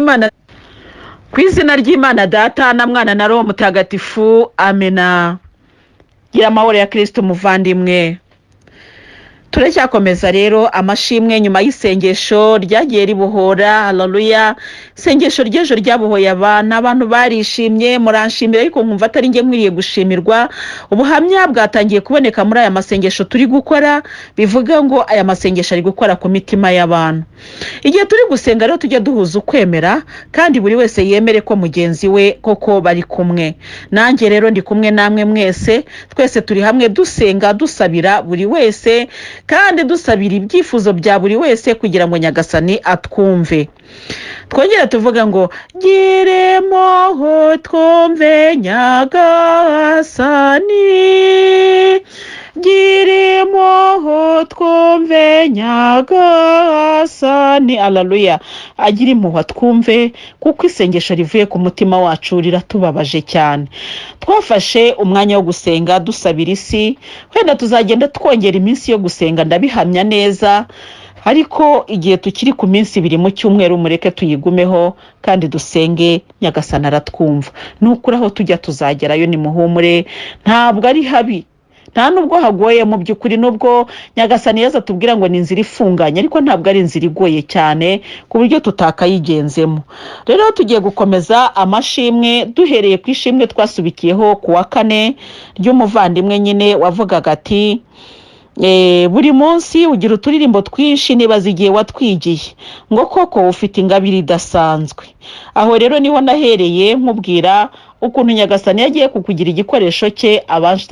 ry'Imana ku izina ry'Imana Data na Mwana na Roho Mutagatifu, amena. Gira amahoro ya Kristo muvandimwe. Turacyakomeza rero amashimwe nyuma y'isengesho ryagiye ribohora. Haleluya. Isengesho ry'ejo ryabohoye abantu barishimye, muranshimira ariko nkumva atari nge nkwiriye gushimirwa. Ubuhamya bwatangiye kuboneka muri aya masengesho turi gukora, bivuga ngo aya masengesho ari gukora ku mitima y'abantu. Igihe turi gusenga rero tujya duhuza ukwemera, kandi buri wese yemere ko mugenzi we koko bari kumwe. Nanjye rero ndi kumwe namwe mwese, twese turi hamwe dusenga dusabira buri wese, kandi dusabira ibyifuzo bya buri wese kugira ngo Nyagasani atwumve. Twongera tuvuga ngo giremo twumve Nyagasani, giremo twumve Nyagasani. Haleluya. Agira impuhwe twumve, kuko isengesho rivuye ku mutima wacu riratubabaje cyane. Twafashe umwanya wo gusenga dusabira isi, wenda tuzagenda twongera iminsi yo gusenga ndabihamya neza, ariko igihe tukiri ku minsi ibiri mu cyumweru mureke tuyigumeho kandi dusenge. Nyagasani aratwumva. Nukuri aho tujya tuzagerayo ni muhumure, ntabwo ari habi, nta nubwo hagoye mu by'ukuri, nubwo Nyagasani yaza tubwira ngo ni inzira ifunganye, ariko ntabwo ari inzira igoye cyane ku buryo tutakayigenzemo. Rero tugiye gukomeza amashimwe duhereye ku ishimwe twasubikiyeho ku wa 4 ry'umuvandimwe nyine wavugaga ati buri munsi ugira uturirimbo twinshi nibaza igihe watwigiye ngo koko ufite ingabire idasanzwe. Aho rero niho nahereye nkubwira ukuntu Nyagasani yagiye kukugira igikoresho cye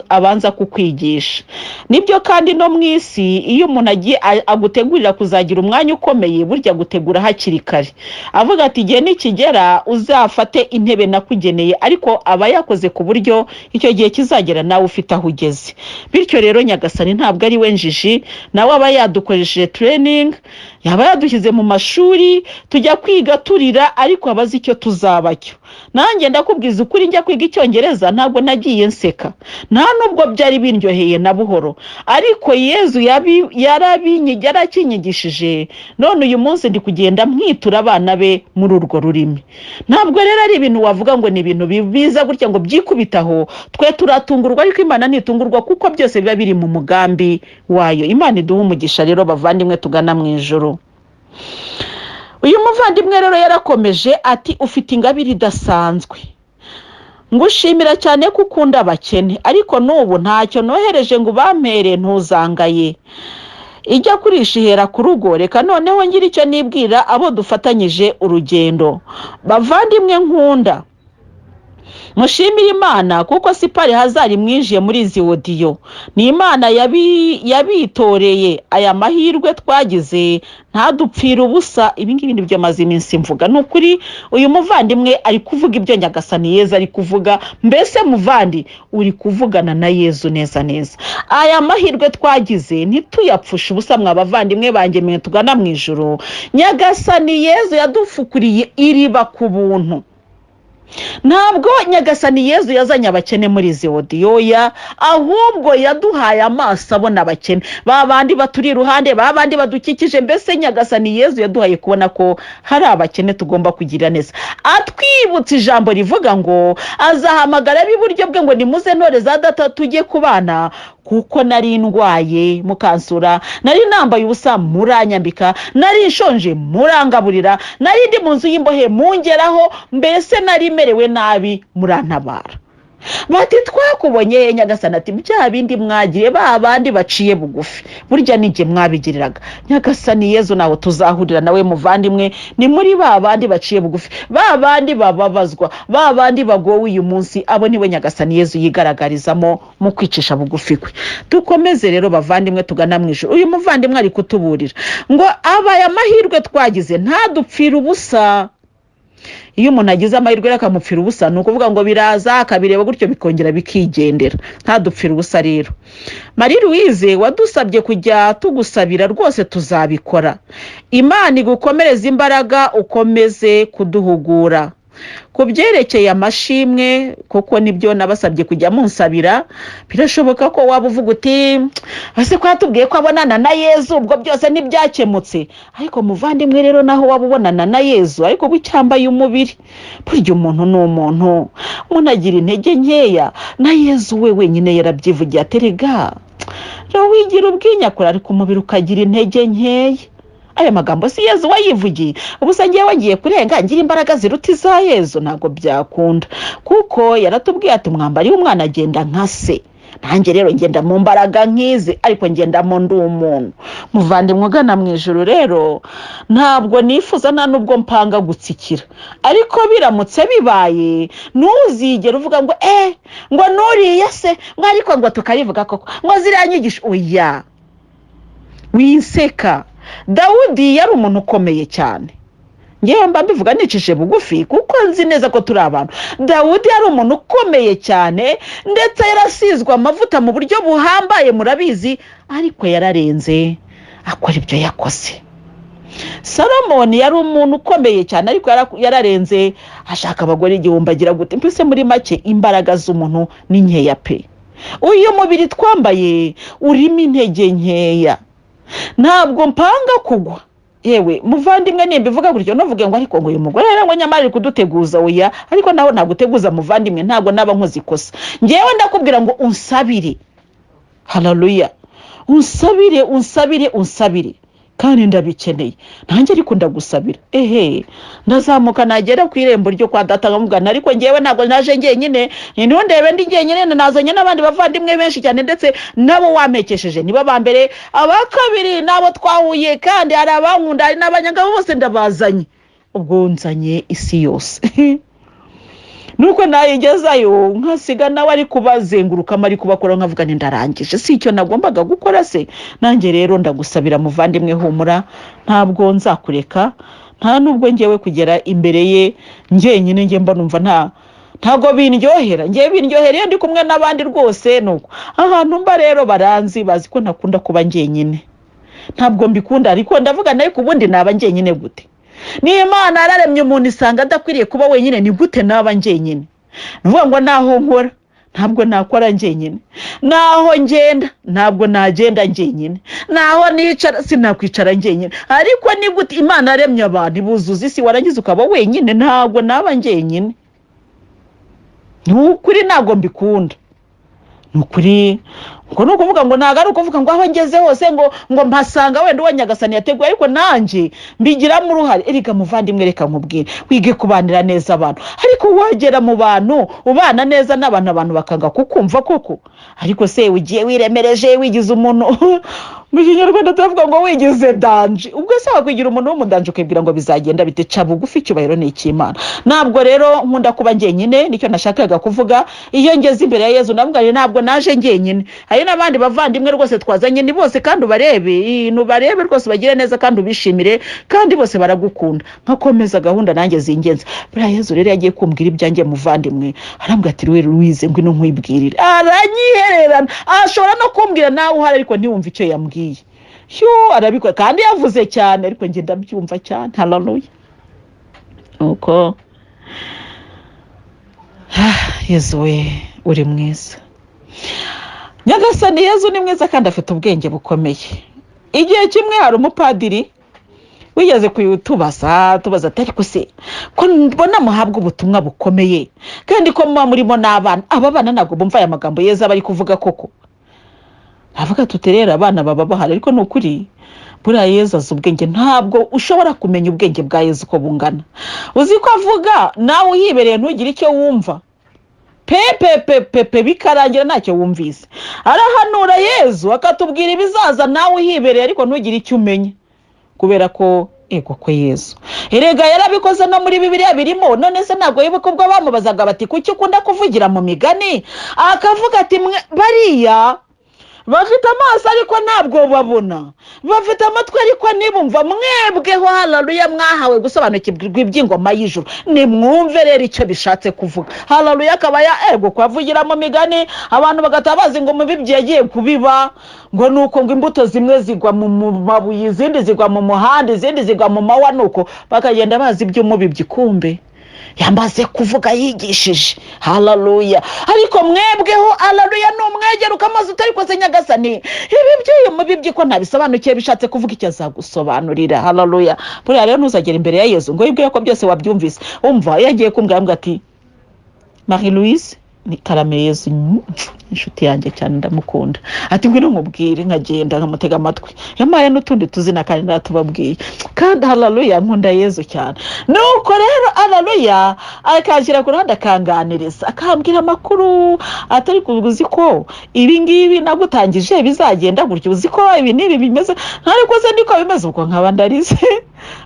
abanza kukwigisha. Nibyo kandi no mu isi iyo umuntu agiye agutegurira kuzagira umwanya ukomeye, burya gutegura hakiri kare, avuga ati igihe nikigera uzafate intebe nakugeneye, ariko aba yakoze ku buryo icyo gihe kizagera nawe ufite aho ugeze. Bityo rero Nyagasani ntabwo ari we njiji, nawe aba yadukoresheje training, yaba yadushyize mu mashuri tujya kwiga turira, ariko abazi icyo tuzabacyo. Nanjye ndakubwiza ukuri, njya kwiga Icyongereza ntabwo nagiye nseka, nta nubwo byari biryoheye na buhoro, ariko Yezu yarakinyigishije. None uyu munsi ndi kugenda mwitura abana be muri urwo rurimi. Ntabwo rero ari ibintu wavuga ngo ni ibintu biza gutya ngo byikubitaho. Twe turatungurwa, ariko Imana nitungurwa, kuko byose biba biri mu mugambi wayo. Imana iduha umugisha rero bavandimwe tugana mu ijuru. Uyu muvandimwe rero yarakomeje ati ufite ingabire idasanzwe, ngushimira cyane ko ukunda abakene, ariko n'ubu ntacyo nohereje ngo bampere ntuzangaye. Ijya kurisha ihera ku rugo, reka noneho ngira icyo nibwira abo dufatanyije urugendo. Bavandimwe nkunda, mushimire Imana kuko sipari hazari mwinjiye muri izi audio. Ni Imana yabitoreye aya mahirwe twagize, ntadupfira ubusa. Ibingibi nibyo maze iminsi mvuga. Nukuri uyu muvandimwe ari kuvuga ibyo Nyagasani Yezu ari kuvuga. Mbese muvandi uri kuvugana na Yezu neza neza. Aya mahirwe twagize ntituyapfusha ubusa mwa bavandimwe banjye mwe tugana mu ijuru. Nyagasani Yezu yadufukuriye iriba ku buntu. Ntabwo Nyagasani Yezu yazanye abakene muri izi audio ya, ahubwo yaduhaye amaso abona abakene, babandi baturi iruhande, babandi badukikije. Mbese Nyagasani Yezu yaduhaye kubona ko hari abakene tugomba kugira neza. Atwibutse ijambo rivuga ngo azahamagara b'iburyo bwe ngo nimuze ntore za data tujye kubana, kuko nari ndwaye mukansura, nari nambaye ubusa muranyambika, nari nshonje murangaburira, nari ndi mu nzu y'imbohe mungeraho, mbese nari merewe nabi murantabara. Bati twakubonye Nyagasani ati bya bindi mwagire babandi baciye bugufi, burya nije mwabigiriraga. Nyagasani Yezu nawe tuzahurira nawe muvandimwe, ni muri babandi baciye bugufi, babandi bababazwa, babandi bagowe uyu munsi, abo niwe Nyagasani Yezu yigaragarizamo mu kwicisha bugufi kwe. Dukomeze rero bavandimwe tugana mu ijuru. Uyu muvandimwe ari kutuburira ngo abaya mahirwe twagize ntadupfira ubusa. Iyo umuntu agize amahirwe akamupfira ubusa, nuko kuvuga ngo biraza akabireba gutyo bikongera bikigendera. Ntadupfira ubusa rero. Louise wadusabye kujya tugusabira, rwose tuzabikora. Imana igukomereza imbaraga, ukomeze kuduhugura. kubyerekeye amashimwe kuko nibyo nabasabye kujya munsabira birashoboka ko waba uvuga uti ase kwatubwiye ko abonana na Yezu ubwo byose ntibyakemutse ariko muvandimwe rero naho waba ubonana na Yezu ariko bucyambaye umubiri burya umuntu n'umuntu munagira intege nkeya na Yezu we wenyine yarabyivugiye aterega wigira ubwinyakura ariko umubiri ukagira intege nkeya aya magambo si Yezu wayivugiye ubusa ngiye wagiye kurenga ngira imbaraga ziruta iza Yezu ntago byakunda kuko yaratubwiye ati mwambari w'umwana agenda nka se nanjye rero ngenda mu mbaraga nkize ariko ngenda mu ndi umuntu muvandimwe ugana mu ijuru rero ntabwo nifuza nta nubwo mpanga gutsikira ariko biramutse bibaye ntuzigere uvuga ngo ngo nuriye se ngo ariko ngo tukarivuga koko ngo ziranyigisha oya winseka Dawudi yari umuntu ukomeye cyane ngewe mba mbivuga nicishije bugufi kuko nzi neza ko turi abantu Dawudi yari umuntu ukomeye cyane ndetse yarasizwe amavuta mu buryo buhambaye murabizi ariko yararenze akora ibyo yakoze Salomoni yari umuntu ukomeye cyane ariko yararenze ashaka abagore igihumbi agira gute mbese muri make imbaraga z'umuntu ni nkeya pe uyu mubiri twambaye urimo intege nkeya ntabwo mpanga kugwa yewe muvandimwe nimbivuga gutyo novuge ngo ariko ngo uyu mugore rero ngo nyamara ari kuduteguza oya ariko naho naguteguza muvandimwe ntabwo naba nkoze ikosa ngewe ndakubwira ngo unsabire haleluya unsabire kandi ndabikeneye nanjye ariko ndagusabira ndazamuka nagera ku irembo ryo kwa data ngamugana ariko ngewe ntabwo naje ngenyine ntundebe ndi ngenyine nazanye n'abandi bavandimwe benshi cyane ndetse nabo wamekesheje niba bambere abakabiri nabo twahuye kandi hari abankunda hari n'abanyangabo bose ndabazanye ubwo nzanye isi yose nuko nayigezayo nkasiga nawe ari kubazenguruka mari kubakora nkavuga ni ndarangije si icyo nagombaga gukora se nanjye rero ndagusabira muvandimwe humura ntabwo nzakureka nta nubwo ngewe kugera imbere ye ngenyine nge mba numva ntago bindyohera ngewe bindyohera iyo ndi kumwe n'abandi rwose nuko ahantu mba rero baranzi bazi ko ntakunda kuba ngenyine ntabwo mbikunda ariko ndavuga nayo kubundi naba ngenyine gute ni Imana yararemye umuntu isanga adakwiriye kuba wenyine ni gute naba ngenyine nuvuga ngo naho nkora ntabwo nakora ngenyine naho ngenda ntabwo nagenda ngenyine naho nicara sinakwicara ngenyine ariko ni gute Imana yaremye abantu buzuza isi warangiza ukaba wenyine ntabwo naba ngenyine nukuri ntabwo mbikunda nukuri ngo nukuvuga ngo nagaruka kuvuga ngo aho ngeze hose ngo mpasanga wenda uwo Nyagasani yateguye ariko nanje mbigiramo uruhare erega muvandimwe reka nkubwire wige kubanira neza abantu ariko wagera mu bantu ubana neza n'abantu bakanga kukumva koko ariko se ugiye wiremereje wigize umuntu mu Kinyarwanda tuvuga ngo wigize danje ubwo se wakwigira umuntu w'umudanje ukibwira ngo bizagenda biteca bugufi cyubahiro ni ikimana ntabwo rero nkunda kuba ngenyine nicyo nashakaga kuvuga iyo ngeze imbere ya Yezu navuga ntabwo naje ngenyine hari n'abandi bavandimwe rwose twazanye ni bose kandi ubarebe rwose bagire neza kandi ubishimire kandi bose baragukunda nkakomeza gahunda nanjye zingenza buriya Yezu rero yagiye kumbwira ibyanjye muvandimwe arambwira ati Louise ngwino nkwibwirire aranyihererana ashobora no kumbwira nawe uhari ariko ntiwumve icyo yambwiye arabikora kandi yavuze cyane ariko nge ndabyumva cyane haleluya uko Yezu we uri mwiza Nyagasani Yezu ni mwiza kandi afite ubwenge bukomeye igihe kimwe hari umupadiri wigeze tubaza ariko se ko mbona muhabwa ubutumwa bukomeye kandi ko muba murimo n'abana aba bana ntabwo bumva aya magambo Yezu aba ari kuvuga koko avuga tuterera abana baba bahari ariko nukuri buriya Yezu azi ubwenge ntabwo ushobora kumenya ubwenge bwa Yezu ko bungana uzi ko avuga nawe uhibereye ntugire icyo wumva pepe bikarangira ntacyo wumvise arahanura Yezu akatubwira ibizaza nawe uhibereye ariko ntugire icyo umenya kubera ko ko Yezu erega yarabikoze no muri Bibiliya birimo none se ntabwo yibuka ubwo bamubazaga bati kuki ukunda kuvugira mu migani akavuga ati bariya bafite amaso ariko ntabwo babona bafite amatwi ariko ntibumva mwebweho haleluya mwahawe gusobanukirwa iby'ingoma y'ijuru nimwumve rero icyo bishatse kuvuga haleluya akaba kwavugira mu migani abantu bagatabaza ngo mubibyi yagiye kubiba ngo nuko ngo imbuto zimwe zigwa mu mabuye izindi zigwa mu muhanda izindi zigwa mu mawa nuko bakagenda bazi iby'umubibyi kumbe yamaze kuvuga yigishije. Haleluya. Ariko mwebweho haleluya n'umwegera ukamaze utarikoze Nyagasani, ibi by'uyu mubibyi ko ntabisobanukiye bishatse kuvuga icyo azagusobanurira. Haleluya. Buriya rero ntuzagera imbere ya Yesu ngo yibwire ko byose wabyumvise. Umva yagiye kumbwira ati Marie Louise ni karame Yesu inshuti yanjye cyane ndamukunda, ati ngwino nkubwire, nkagenda nkamutega amatwi, yamaye n'utundi tuzina kandi natubabwiye, kandi haleluya nkunda Yesu cyane. Nuko rero haleluya akakira ku ruhande akanganiriza akambwira amakuru atari kuzi ko ibi ngibi nagutangije bizagenda gutyo, uzi ko ibi nibi bimeze, ariko se niko bimeze uko nkabandarize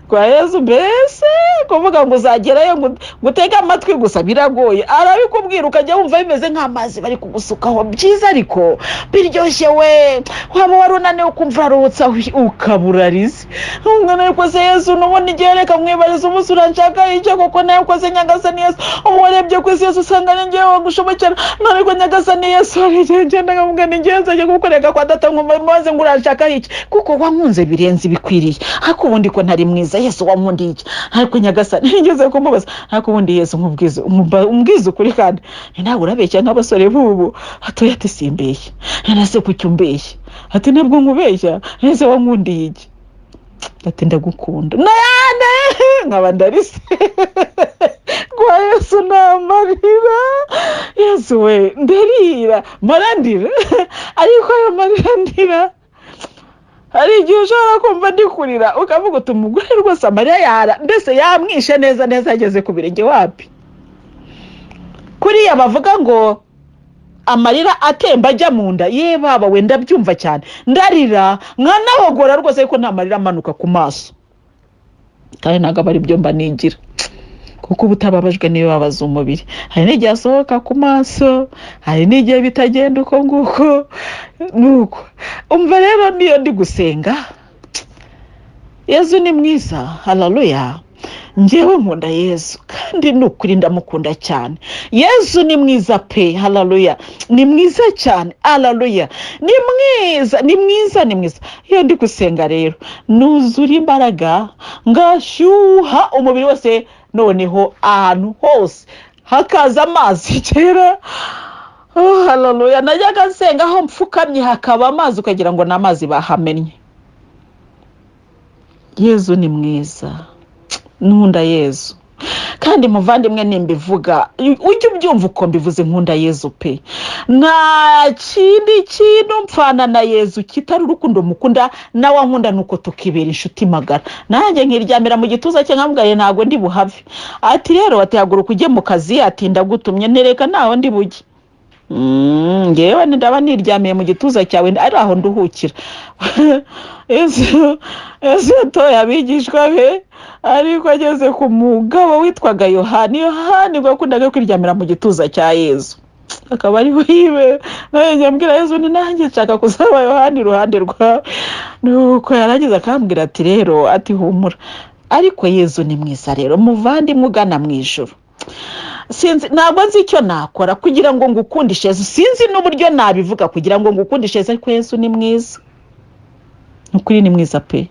kwa Yesu. Mbese kuvuga ngo uzagerayo gutega amatwi gusa biragoye, arabikubwira ukajya wumva bimeze nk'amazi bari kugusukaho byiza ariko biryoshye we, waba warunaniwe ukumva arutsa ukaburarize. Ariko se Yesu nubona igihe reka mwibariza umunsi uranshaka icyo koko nawe ukoze Nyagasani Yesu, umurebye ku isi Yesu usanga ni ngewe wagushobokera, ariko Nyagasani Yesu ngenda nkavuga ni ngewe nzajya gukoreka kwa data maze ngo uranshaka iki, kuko wankunze birenze bikwiriye, ariko ubundi ko ntari mwiza Yesu wankundiye iki, ariko Nyagasani ngeze kumubaza, ariko ubundi Yesu umbwize ukuri kandi nawe urabeshya nk'abasore bubu. Atoya ati simbeshya, nase kucyo umbeshya, ati nabwo nkubeshya, ese wankundiye iki, ati ndagukunda nane nkabandarise kwa Yesu namarira. Yesu we nderira marandira, ariko ayo marandira hari igihe ushobora kumva ndikurira ukavuga uti umugore rwose amarira yara mbese yamwishe neza neza ageze ku birenge wapi. Kuriya bavuga ngo amarira atemba ajya mu nda, ye baba wenda byumva cyane, ndarira nkanahogora rwose ko nta marira amanuka ku maso, kandi ntago bari byo mba nigira, kuko ubutababajwe niyo babaza umubiri. Hari n'igihe asohoka ku maso, hari n'igihe bitagenda uko nguko nuko. Umva rero niyo ndi gusenga, Yesu ni mwiza. Haleluya. Njyewe nkunda Yesu kandi nukuri ndamukunda cyane. Yesu ni mwiza pe. Haleluya. Ni mwiza cyane. Haleluya. Ni mwiza, ni mwiza, ni mwiza. Iyo ndi gusenga rero nuzura imbaraga ngashyuha umubiri wose, noneho ahantu hose hakaza amazi kera. Haleluya. Najyaga nsenga aho mfukamye hakaba amazi ukagira ngo n'amazi bahamennye. Yesu ni mwiza. Nkunda Yesu. Kandi muvandimwe nimbivuga ujye ubyumva uko mbivuze, nkunda Yesu pe. Nta kindi kintu mpfana na Yesu kitari urukundo mukunda, nawe nkunda nuko tukibera inshuti magara. Nanjye nkiryamira mu gituza cye nkamubwira ntago ndi buhave. Ati rero atihaguruka ujye mu kazi, ati ndagutumye nereka naho ndi bujye. Ngewe ndaba niryamiye mu gituza cyawe ari aho nduhukira. Yesu toya abigishwa be, ariko ageze ku mugabo witwaga Yohani wakundaga kwiryamira mu gituza cya Yesu, akaba ari wiwe. Nawe mbwira Yesu ni nanjye nshaka kuzaba Yohani iruhande rwawe. Nuko yarangiza akambwira ati rero ati humura. Ariko Yesu ni mwiza rero muvandimwe ugana mu ijuru. Sinzi ntabwo nzi icyo nakora kugira ngo ngukundishe Yesu, sinzi n'uburyo nabivuga kugira ngo ngukundishe Yesu, ariko Yesu ni mwiza. Nukuri ni mwiza pe.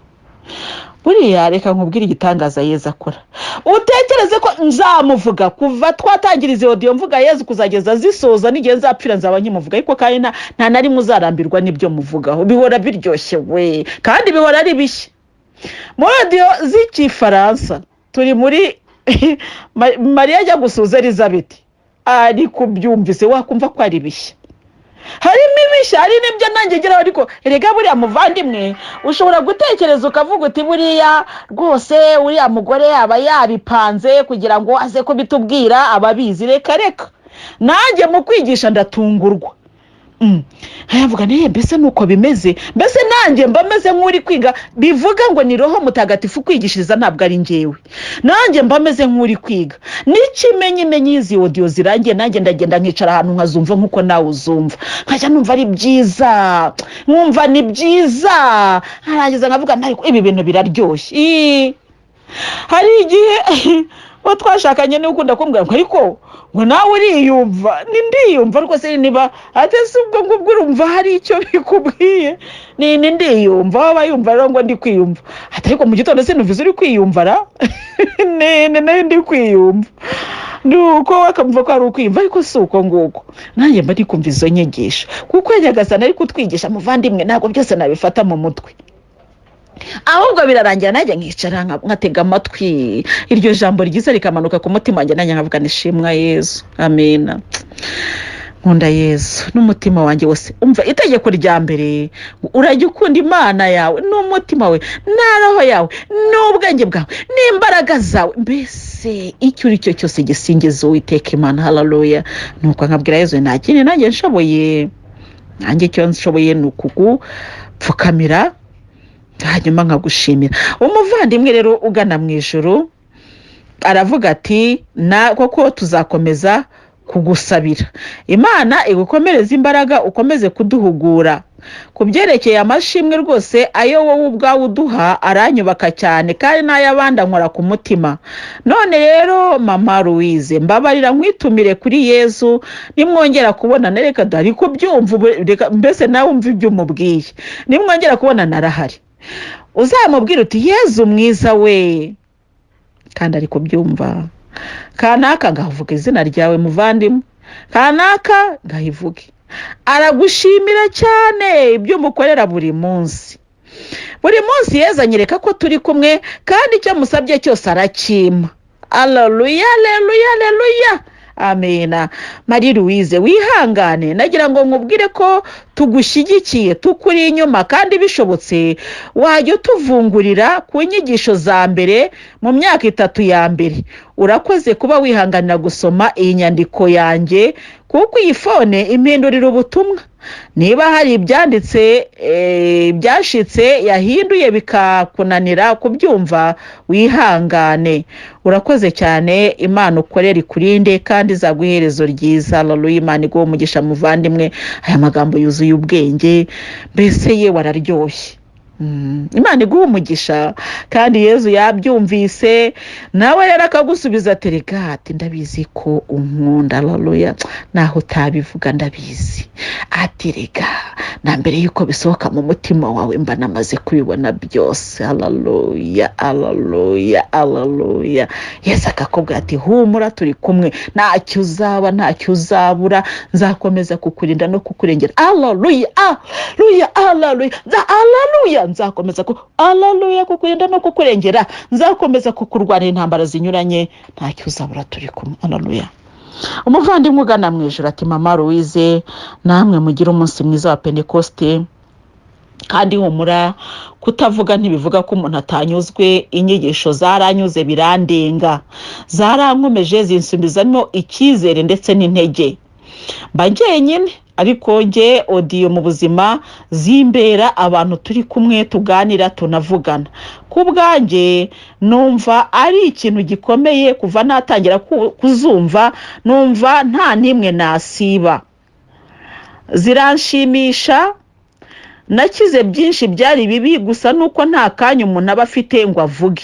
Buriya reka nkubwire igitangaza Yesu akora. Utekereze ko nzamuvuga kuva twatangiriza audio mvuga Yesu kuzageza zisoza n'igihe nzapfira nzaba nkimuvuga, ariko kandi nta nari muzarambirwa n'ibyo muvugaho, bihora biryoshye we kandi bihora ari bishya. Mu audio z'ikifaransa turi muri Maria ajya gusuza Elizabeth, ariko byumvise wakumva ko ari bishya. Harimo ibishya, hari n'ibyo nanjye geraho, ariko erega buriya muvandimwe ushobora gutekereza ukavuga uti buriya rwose uriya mugore aba yabipanze kugira ngo aze kubitubwira ababizi. Reka nanjye mu kwigisha ndatungurwa. Hayavuga mbese nuko bimeze, mbese nanjye mba meze nk'uri kwiga. Bivuga ngo ni Roho Mutagatifu kwigishiriza, ntabwo ari njyewe. Nanjye mba meze nk'uri kwiga. N'ikimenyimenyi izi audio zirangiye nanjye ndagenda nkicara ahantu nkazumva nk'uko nawe uzumva, nkajya numva ari byiza, nkumva ni byiza. Harangiza nkavuga ariko ibi bintu biraryoshye. Hari igihe uwo twashakanye ni ukunda kumbwira ngo ariko ngo nawe uriyumva ndiyumva rwose niba atese ubwo ngubwo urumva hari icyo bikubwiye ni ndiyumva waba yumva rero ngo ndi kwiyumva ariko mu gitondo sinumvise uri kwiyumva ra nayo ndi kwiyumva nuko wakamva ko ari ukwiyumva ariko si uko nguko nanjye mba ndi kumva izo nyigisho kuko Nyagasani ari kutwigisha muvandimwe ntabwo byose nabifata mu mutwe ahubwo birarangira najya nkicara nkatega amatwi iryo jambo ryiza rikamanuka ku mutima wanjye nanjye nkavuga nishimwa Yesu amena nkunda Yesu n'umutima wanjye wose umva itegeko rya mbere urajya ukunda Imana yawe n'umutima we n'aroho yawe n'ubwenge bwawe n'imbaraga zawe mbese icyo uri cyo cyose gisingiza Uwiteka Imana haleluya nuko nkabwira Yesu nta kindi nanjye nshoboye nanjye icyo nshoboye ni ukugupfukamira hanyuma nkagushimira umuvandimwe rero ugana mu ijuru aravuga ati koko tuzakomeza kugusabira Imana igukomereza imbaraga ukomeze kuduhugura ku byerekeye amashimwe rwose ayo wowe ubwawe uduha aranyubaka cyane kandi n'ay'abandi ankora ku mutima none rero mama Louise mbabarira nkwitumire kuri Yesu nimwongera kubonana reka dore ko byumva mbese nawe umva ibyo umubwiye nimwongera kubonana arahari uzamubwira uti Yesu mwiza we kandi ari kubyumva kanaka ngavuga izina ryawe muvandimwe kanaka ngahivuge aragushimira cyane ibyo mukorera buri munsi Yesu anyereka ko turi kumwe kandi icyo musabye cyose arakima haleluya haleluya haleluya amena Marie Louise wihangane nagira ngo nkubwire ko tugushyigikiye tukuri inyuma kandi bishobotse wajya utuvungurira ku nyigisho za mbere mu myaka 3 ya mbere urakoze kuba wihanganira gusoma iyi nyandiko yanjye kuko iyi fone impindurira ubutumwa niba hari ibyanditse byashitse yahinduye bikakunanira kubyumva wihangane urakoze cyane Imana ukorera ikurinde kandi zaguherezo ryiza haleluya Imana iguhe umugisha muvandimwe aya magambo yuzuye ubwenge mbese ye wararyoshye Imana iguhe umugisha kandi Yesu yabyumvise nawe rero akagusubiza ati reka ati ndabizi ko unkunda haleluya naho utabivuga ndabizi ati reka na mbere yuko bisohoka mu mutima wawe mba namaze kubibona byose haleluya haleluya haleluya Yesu akakubwira ati humura turi kumwe ntacyo uzaba ntacyo uzabura nzakomeza kukurinda no kukurengera haleluya haleluya haleluya haleluya nzakomeza haleluya kukurinda no kukurengera nzakomeza kukurwanira intambara zinyuranye ntacyo uzabura turi kumwe haleluya umuvandimwe ugana mu ijuru ati mama Louise namwe mugira umunsi mwiza wa Pentecoste kandi humura kutavuga ntibivuga ko umuntu atanyuzwe inyigisho zaranyuze birandenga zarankomeje zinsubizamo icyizere ndetse n'intege mba njyenyine ariko nge audio mu buzima zimbera abantu turi kumwe tuganira tunavugana ku bwanjye numva ari ikintu gikomeye kuva natangira kuzumva numva nta nimwe nasiba ziranshimisha nakize byinshi byari bibi gusa nuko nta kanya umuntu aba afite ngo avuge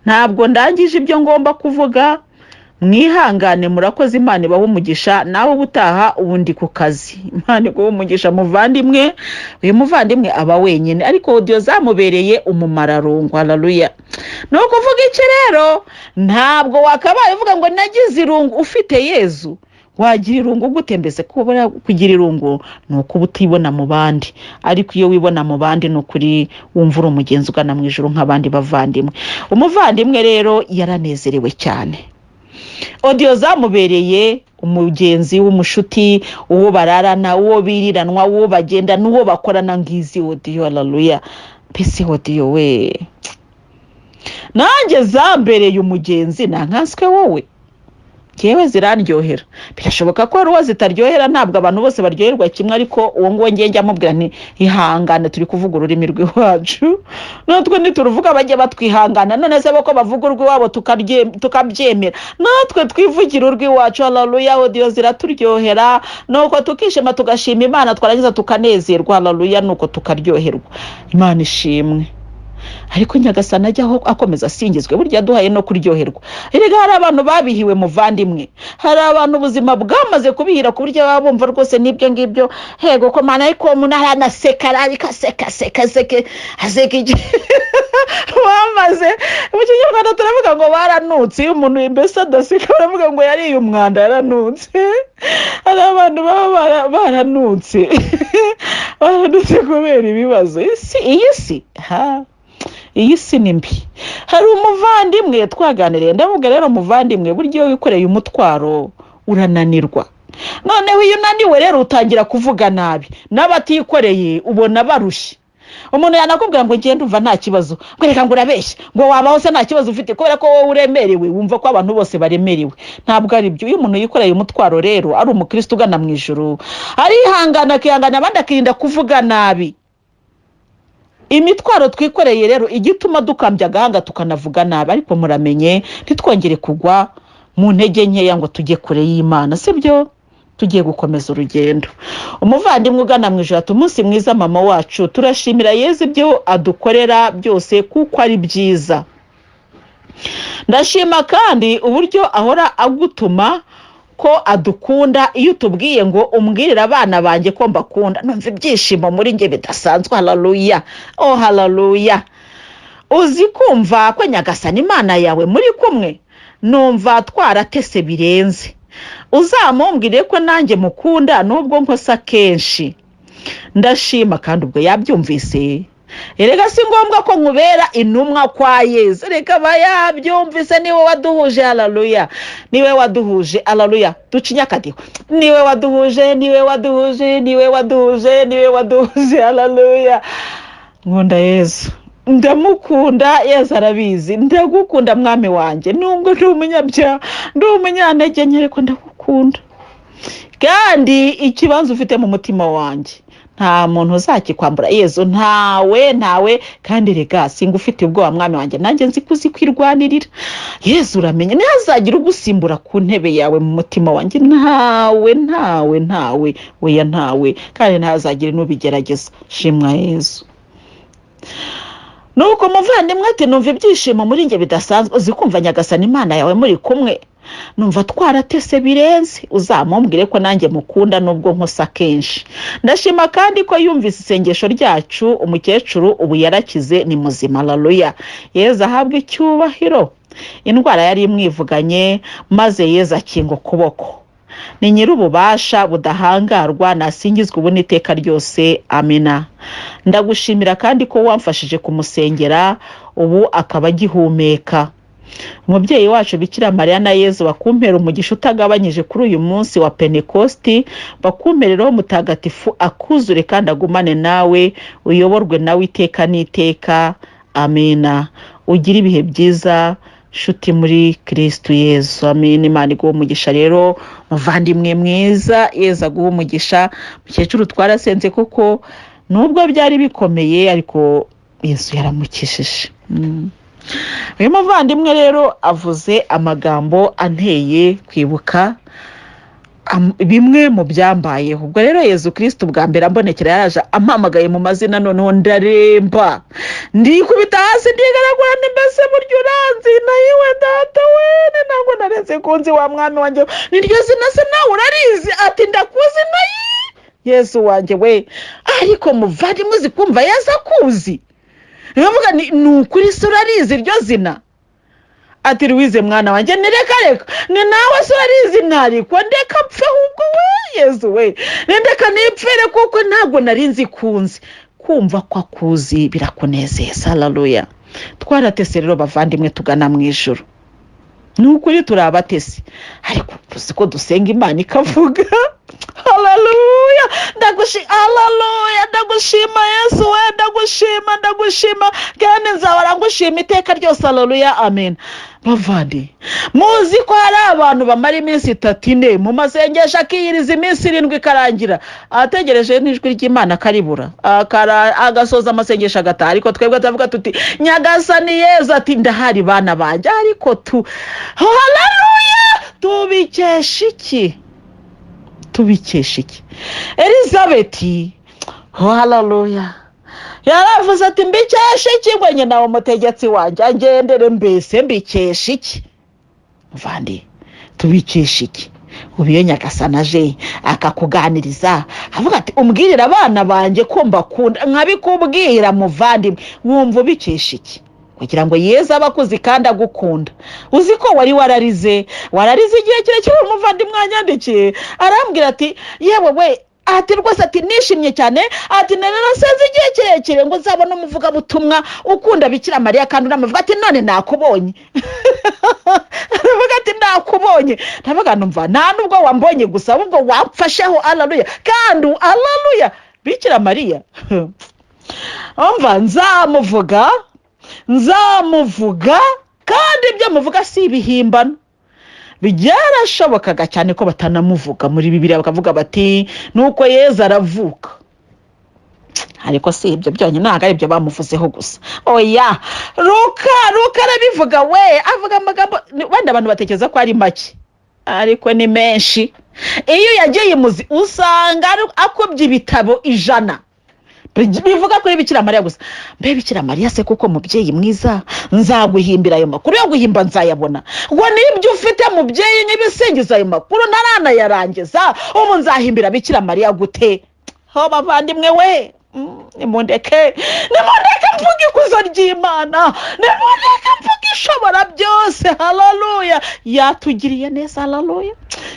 ntabwo ndangije ibyo ngomba kuvuga mwihangane murakoze Imana ibahe umugisha nawe ubutaha ubundi ku kazi Imana iguhe umugisha muvandimwe uyu muvandimwe aba wenyine ariko audio zamubereye umumararungu haleluya no kuvuga iki rero ntabwo wakabaye uvuga ngo nagize irungu ufite Yesu wagira irungu gute mbese kubura kugira irungu nuko ubutibona mu bandi ariko iyo wibona mu bandi nukuri wumva umugenzi ugana mu ijuru nk'abandi bavandimwe umuvandimwe rero yaranezerewe cyane audio zamubereye umugenzi w'umushuti uwo bararana uwo biriranwa uwo bagenda n'uwo bakorana ngizi audio haleluya pesi audio we nanjye zambereye umugenzi nankanswe wowe yewe zirandyohera birashoboka ko ari uwo zitaryohera ntabwo abantu bose baryoherwa kimwe ariko uwo ngo njye amubwira nti ihangane turi kuvuga ururimi rw'iwacu natwe nituruvuga bajye batwihangana none se bako bavuga urw'iwabo tukabyemera natwe twivugira urw'iwacu haleluya audio ziraturyohera nuko tukishima tugashima Imana twarangiza tukanezerwa haleluya nuko tukaryoherwa Imana ishimwe ariko Nyagasani ajyaho akomeza asingizwe, burya duhaye no kuryoherwa. Erega hari abantu babihiwe muvandimwe, hari abantu ubuzima bwamaze kubihira ku buryo baba bumva rwose n'ibyo ngibyo, hego ko mana ariko umuntu aranaseka aseka bamaze mu Kinyarwanda turavuga ngo baranutse. Iyo umuntu mbese adaseka baravuga ngo yariye umwanda yaranutse. Hari abantu baba baranutse baranutse kubera ibibazo. Iyi si ni mbi. Hari umuvandimwe twaganiriye, ndavuga rero umuvandimwe buryo wikoreye umutwaro urananirwa. Noneho iyo unaniwe rero utangira kuvuga nabi, n'abatikoreye ubona barushye. Umuntu yanakubwira ngo ngende umva nta kibazo, ngo reka ngo urabeshya, ngo wabaho se nta kibazo ufite kubera ko wowe uremerewe, wumva ko abantu bose baremerewe. Ntabwo ari byo. Iyo umuntu yikoreye umutwaro rero ari umukristo ugana mu ijuru, arihangana akihangana abandi akirinda kuvuga nabi. Imitwaro twikoreye rero igituma dukambya agahanga tukanavuga nabi, ariko muramenye ntitwongere kugwa mu ntege nkeya ngo tujye kure y'Imana, sibyo? Tugiye gukomeza urugendo. Umuvandimwe ugana mu ijuru ati umunsi mwiza mama wacu, turashimira Yezu ibyo adukorera byose kuko ari byiza. Ndashima kandi uburyo ahora agutuma ko adukunda. Iyo tubwiye ngo umbwirire abana banjye ko mbakunda, numva ibyishimo muri nge bidasanzwe. Haleluya, oh haleluya. Uzi kumva ko Nyagasani Imana yawe muri kumwe, numva twaratese birenze. Uzamumbwire ko nanjye mukunda nubwo nkosa kenshi. Ndashima kandi ubwo yabyumvise. Erega si ngombwa ko nkubera intumwa kwa Yezu, reka bayabyumvise. Niwe waduhuje, haleluya, niwe waduhuje, haleluya. Ducinya akadiho, niwe waduhuje, niwe waduhuje, niwe waduhuje, niwe waduhuje, haleluya. Nkunda Yezu, ndamukunda, Yezu arabizi. Ndagukunda mwami wanjye, nubwo ndi umunyabyaha, ndi umunyantege nke, ariko ndagukunda. Kandi ikibanza ufite mu mutima wanjye nta muntu uzakikwambura Yezu, ntawe. Kandi rega singa ufite ubwoba mwami wanjye, nanjye nzi kuzikwirwanirira. Yezu uramenye ntihazagira ugusimbura ku ntebe yawe mu mutima wanjye, ntawe weya ntawe, kandi ntazagira n'ubigerageza. Shimwa Yezu. Nuko muvandimwe ati numva ibyishimo muri nge bidasanzwe. Uzi kumva Nyagasani Imana yawe muri kumwe, numva twaratese birenze. Uzamumbwire ko nanjye mukunda nubwo nkosa kenshi. Ndashima kandi ko yumvise isengesho ryacu. Umukecuru ubu yarakize, ni muzima, haleluya. Yezu ahabwe icyubahiro. Indwara yari imwivuganye maze Yezu akinga ukuboko. Ni nyir'ububasha budahangarwa, nasingizwe ubu n'iteka ryose, amina. Ndagushimira kandi ko wamfashije kumusengera, ubu akaba agihumeka. Umubyeyi wacu Bikira Mariya na Yezu bakumpera umugisha utagabanyije kuri uyu munsi wa Pentekosti, bakumperereho mutagatifu akuzure kandi agumane nawe, uyoborwe nawe iteka n'iteka, amina. Ugira ibihe byiza shuti muri Kristo Yezu, amina. Imana iguhe umugisha rero muvandimwe mwiza, Yezu aguhe umugisha. Mukecuru twarasenze kuko nubwo byari bikomeye ariko Yezu yaramukishije. Uyu muvandimwe rero avuze amagambo anteye kwibuka bimwe mu byambayeho. Ubwo rero Yezu Kristo bwa mbere ambonekera yaraje ampamagaye mu mazina, noneho ndaremba, ndikubita hasi ndigaragura, mbese buryo uranzi nayiwe data we, ntabwo naretse kunzi wa mwami wanjye, niryo zina se nawe urarizi? Ati ndakuzi nayi Yezu wanjye we. Ariko muvandimwe uzi kumva Yezu akuzi, nkavuga ni ukuri se urarizi iryo zina? Ati Louise mwana wanjye, nireka ni nawe se urarizi? Ntariko ndeka mpfe ahubwo we Yezu we, ndeka nipfere kuko ntabwo narinzi kunzi. Kumva ko akuzi birakunezeza, haleluya. Twaratese rero bavandimwe tugana mu ijuru, nukuri turabatese, ariko tuzi ko dusenga Imana ikavuga. Haleluya, haleluya, ndagushima Yesu we, ndagushima kandi nzahora ngushima iteka ryose, haleluya, amen. Bavandi, muzi ko hari abantu bamara iminsi 3 mu masengesho akiyiriza iminsi 7 ikarangira, ategereje n'ijwi ry'Imana karibura, agasoza amasengesho agataha. Ariko twebwe tavuga tuti Nyagasani Yezu ati ndahari bana banje, ariko haleluya, tubikesha iki? Elizabeth, haleluya, yaravuze ati mbikesha iki ngo nyina w'umutegetsi wanjye agendere mbese mbikesha iki muvandi tubikesha iki ubiye Nyagasani aje akakuganiriza avuga ati umbwirira abana banjye ko mbakunda nkabikubwira muvandimwe wumva ubikesha iki kugira ngo Yesu abakuzi kandi agukunda uzi ko wari wararize igihe kirekire umuvandimwe anyandikiye arambwira ati yewe we ati rwose ati nishimye cyane ati narasenze igihe kirekire ngo nzabone umuvuga butumwa ukunda Bikira Mariya kandi unamuvuga ati none nakubonye aravuga ati nakubonye ndavuga numva nta nubwo wambonye gusa ahubwo wapfasheho haleluya kandi haleluya Bikira Mariya umva nzamuvuga kandi ibyo muvuga si ibihimbano byarashobokaga cyane ko batanamuvuga muri Bibiliya bakavuga bati nuko Yesu aravuka ariko si ibyo byonyine ntabwo ari ibyo bamuvuzeho gusa oya Luka arabivuga we avuga amagambo wenda abantu batekereza ko ari make ariko ni menshi iyo yagiye imuzi usanga akobye ibitabo 100 bivuga kuri Bikira Mariya gusa mbe Bikira Mariya se kuko mubyeyi mwiza nzaguhimbira ayo makuru yo guhimba nzayabona ngo nibyo ufite mubyeyi n'ibisingiza ayo makuru narana yarangiza ubu nzahimbira Bikira Mariya gute ho bavandimwe we nimundeke mvuge ikuzo ry'Imana nimundeke mvuge ishobora byose haleluya yatugiriye neza haleluya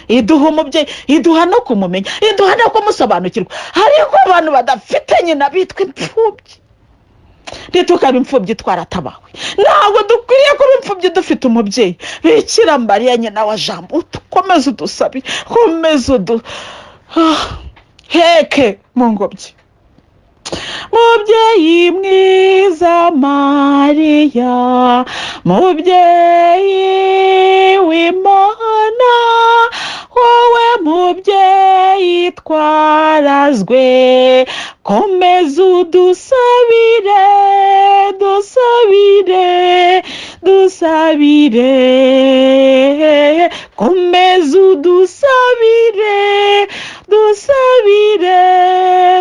iduha umubyeyi iduha no kumumenya iduha no kumusobanukirwa ariko abantu badafite nyina bitwa imfubyi tukaba imfubyi twaratabawe ntabwo dukwiriye kuba imfubyi dufite umubyeyi Bikira Mariya nyina wa Jambo ukomeze udusabire komeze heke mu ngobyi mubyeyi mwiza Mariya mubyeyi w'Imana wowe mubyeyi twarazwe komeza udusabire komeza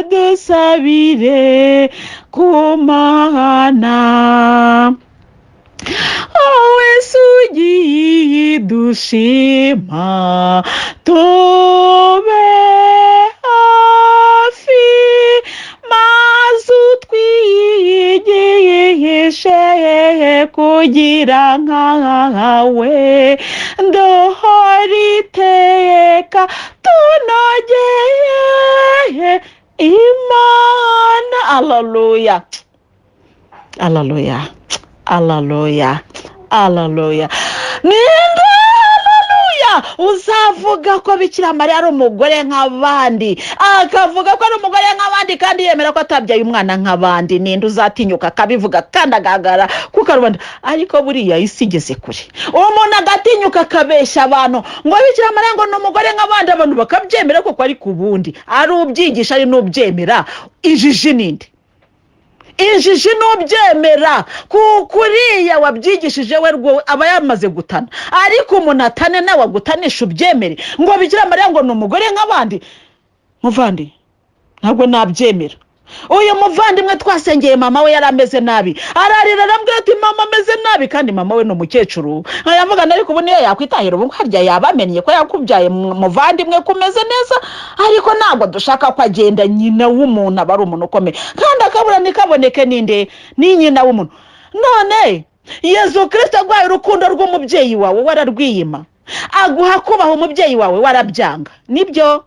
dusabire kumana Yesu ugiye dushima tube hafi maze utwigishe kugira nkawe duhore iteka tunogeye Imana haleluya Ninda haleluya uzavuga ko Bikira Mariya ari umugore nk'abandi akavuga ko ari umugore nk'abandi kandi yemera ko atabyaye umwana nk'abandi ninda uzatinyuka akabivuga kandi agagara kuko rubanda ariko buriya isigeze kure umuntu agatinyuka akabeshya abantu ngo Bikira Mariya ngo ni umugore nk'abandi abantu bakabyemera kuko ari kubundi ari ubyigisha ari n'ubyemera injiji ninde injiji n'ubyemera kuriya wabyigishije we rwo aba yamaze gutana ariko umuntu atane nawe agutanisha ubyemere ngo Bikira Mariya ngo ni umugore nk'abandi muvandi ntabwo nabyemera uyu muvandimwe twasengeye mama we yarameze nabi ararira arambwira ati mama ameze nabi kandi mama we no mukecuru ayavuga ariko ubu niyo yakwitahira ubu harya yabamenye ko yakubyaye muvandimwe kumeze neza ariko ntabwo dushaka ko agenda nyina w'umuntu aba ari umuntu ukomeye kandi akabura nikaboneke ninde ni nyina w'umuntu none Yesu Kristo agwaye urukundo rw'umubyeyi wawe wararwiyima aguha kubaho umubyeyi wawe warabyanga nibyo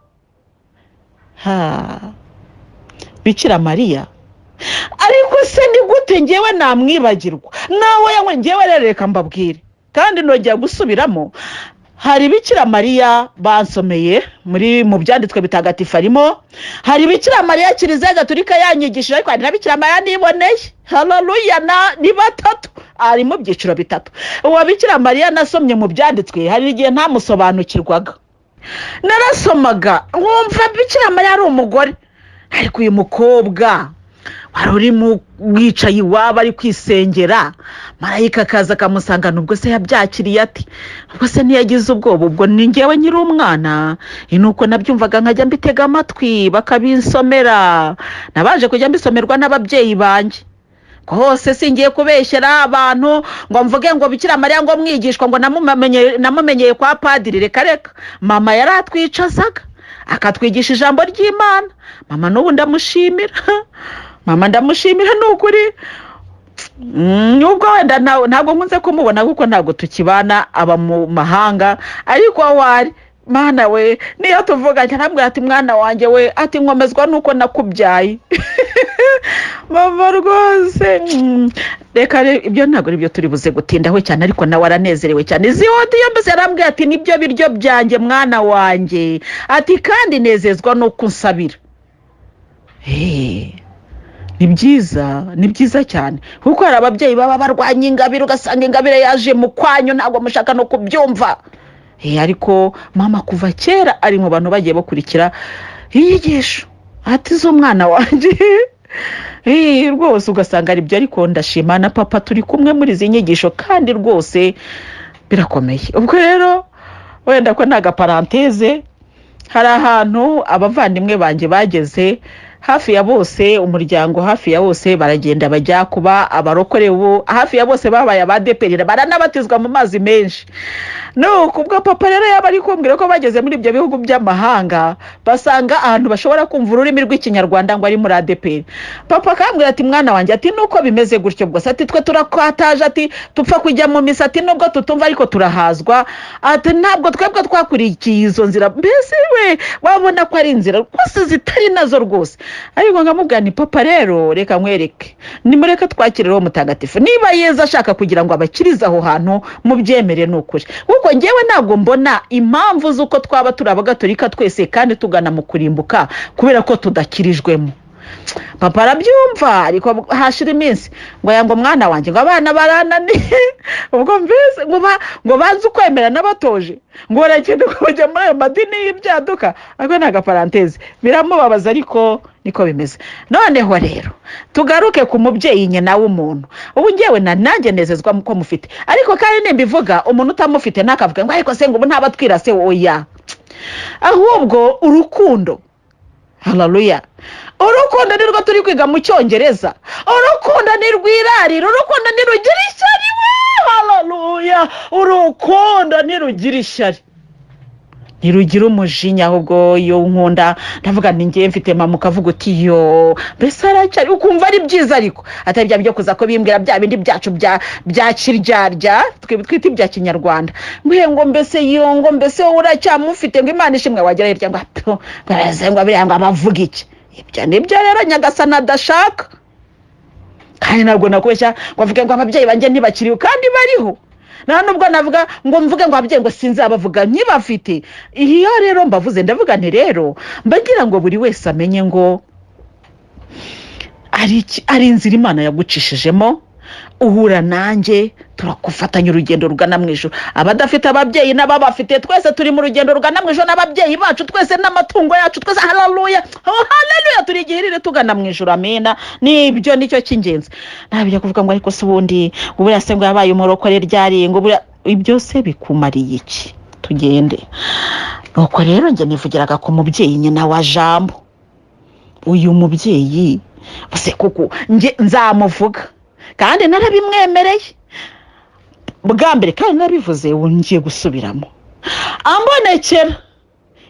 Bikira Mariya ariko se ni gute ngewe namwibagirwa nawe yawe ngewe rereka mbabwire kandi nongera gusubiramo hari Bikira Mariya bansomeye mu byanditswe bitagatifu arimo hari Bikira Mariya Kiliziya Gatolika yanyigishije ariko hari na Bikira Mariya niboneye haleluya ni batatu ari mu byiciro bitatu uwa Bikira Mariya nasomye mu byanditswe hari igihe ntamusobanukirwaga narasomaga wumva Bikira Mariya ari umugore ariko uyu mukobwa uri mu wicaye iwabo ari kwisengera, marayika akaza akamusangana. ubwo se yabyakiriye ati? ubwo se ntiyagize ubwoba? ubwo ni ngewe nyiri umwana, nuko nabyumvaga nkajya mbitega amatwi bakabinsomera. nabaje kujya mbisomerwa n'ababyeyi banjye. hose singiye kubeshyera abantu ngo mvuge ngo Bikira Mariya ngo mwigishwa ngo namumenyeye kwa padiri. reka mama yaratwicazaga akatwigisha ijambo ry'Imana. mama n'ubu ndamushimira. mama ndamushimira n'ukuri. nubwo wenda ntabwo nkunze kumubona kuko ntabwo tukibana, aba mu mahanga, ariko wari mana we niyo tuvuganye ntabwo ati mwana wanjye we ati nkomezwa nuko nakubyaye. mama rwose reka ibyo ntabwo ari byo turi buze gutindaho cyane, ariko nawe aranezerewe cyane. Ziyodiyo mbese yarambwiye ati nibyo biryo byanjye mwana wanjye, ati kandi nezezwa nuko unsabira. ni byiza cyane, kuko hari ababyeyi baba barwanya ingabire, ugasanga ingabire yaje mu kwanyu ntabwo mushaka no kubyumva. ariko mama kuva kera ari mu bantu bagiye bakurikira inyigisho ati z'umwana wanjye. rwose ugasanga ari byo, ariko ndashima na papa turi kumwe muri izi nyigisho kandi rwose birakomeye. ubwo rero wenda ko ntaga paranteze, hari ahantu abavandimwe banjye bageze hafi ya bose, umuryango hafi ya bose baragenda bajya kuba abarokore. ubu hafi ya bose babaye abadeperera, baranabatizwa mu mazi menshi. nuko ubwo papa rero yaba ari kumbwira ko bageze muri ibyo bihugu by'amahanga basanga ahantu bashobora kumva ururimi rw'ikinyarwanda ngo ari muri ADP. papa akambwira ati mwana wanjye ati nuko bimeze gutyo bwose, ati twe turakwataje, ati tupfa kujya mu misa, ati nubwo tutumva ariko turahazwa, ati ntabwo twebwe twakurikiye izo nzira. mbese we wabona ko ari inzira rwose zitari nazo rwose. ariko nkamubwira ni papa rero reka nkwereke, nimureke twakirireho mutagatifu, niba Yezu ashaka kugira ngo abakirize aho hantu mubyemere n'ukuri, kuko ngewe ntabwo mbona impamvu z'uko twaba turi abagatolika twese kandi tugana mu kurimbuka kubera ko tudakirijwemo. papa arabyumva, ariko hashira iminsi ngo yango mwana wanjye ngo abana barananiye. ubwo mbese ngo banze ukwemera n'abatoje ngo baragenda kujya muri ayo madini y'ibyaduka. ariko ntaga paranteze biramubabaza, ariko niko bimeze. noneho rero tugaruke ku mubyeyi nyina w'umuntu. ubu ngewe nanjye nezezwa ko mufite, ariko kandi nimbivuga umuntu utamufite nakavuga ngo ariko se ngo ubu ntaba twirase. oya, ahubwo urukundo. haleluya. urukundo nirwo turi kwiga mu Cyongereza. urukundo nirwirarira, urukundo nirugira ishyari. haleluya. urukundo nirugira ishyari, ntirugira umujinya. ahubwo iyo nkunda ndavuga ni ngiye mfite mama, ukavuga uti yo mbese aracyari, ukumva ari byiza, ariko atari bya byo kuza ko bimbwira bya bindi byacu bya kiryarya twita ibya kinyarwanda. ngo mbese ngo mbese wowe uracyamufite, ngo Imana ishimwe wagira hirya ngo biriya ngo abavuga iki. ibyo nibyo rero Nyagasani adashaka. kandi ntabwo nakubeshya ngo avuge ngo ababyeyi banjye ntibakiriho, kandi bariho. nta nubwo navuga ngo mvuge ngo ababyeyi ngo sinzabavuga nkibafite. iyo rero mbavuze ndavuga nti rero mbagira ngo buri wese amenye ngo ari inzira Imana yagucishijemo. uhura nanjye turakufatanya urugendo rugana mu ijuru. abadafite ababyeyi n'ababafite twese turi mu rugendo rugana mu ijuru, n'ababyeyi bacu twese n'amatungo yacu twese. haleluya, haleluya, turi igihirire tugana mu ijuru. amena. nibyo nicyo cy'ingenzi. ntabyo kuvuga ngo ariko se ubundi ubura se ngo yabaye umurokore ryari, ngo ibyo se bikumariye iki? tugende. nuko rero njye nivugiraga ku mubyeyi nyina wa Jambo. uyu mubyeyi bose kuko njye nzamuvuga kandi narabimwemereye bwa mbere, kandi nabivuze ngiye gusubiramo. ambonekera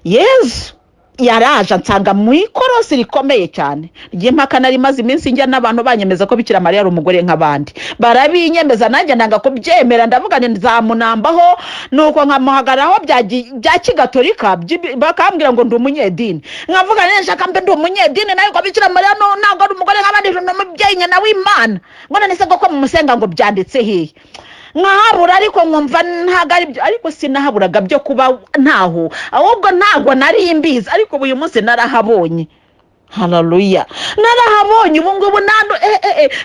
Yezu yaraje ansanga mu ikorosi rikomeye cyane ry'impaka nari maze iminsi njya n'abantu banyemeza ko Bikira Mariya ari umugore nk'abandi. barabinyemeza, nanjye nanga kubyemera, ndavuga nti nzamunambaho. nuko nkamuhagararaho bya kigatolika, bakambwira ngo ndi umunyedini. nkavuga nti nshaka mbe ndi umunyedini, nayo ko Bikira Mariya ntabwo ari umugore nk'abandi, ni umubyeyi nyina w'Imana. ngo none se ko mumusenga ngo byanditse hehe? nkahabura, ariko nkumva ntago ari byo. ariko sinahaburaga byo kuba ntaho, ahubwo ntago nari mbizi, ariko uyu munsi narahabonye. Haleluya. Narahabonye ubu ngubu nando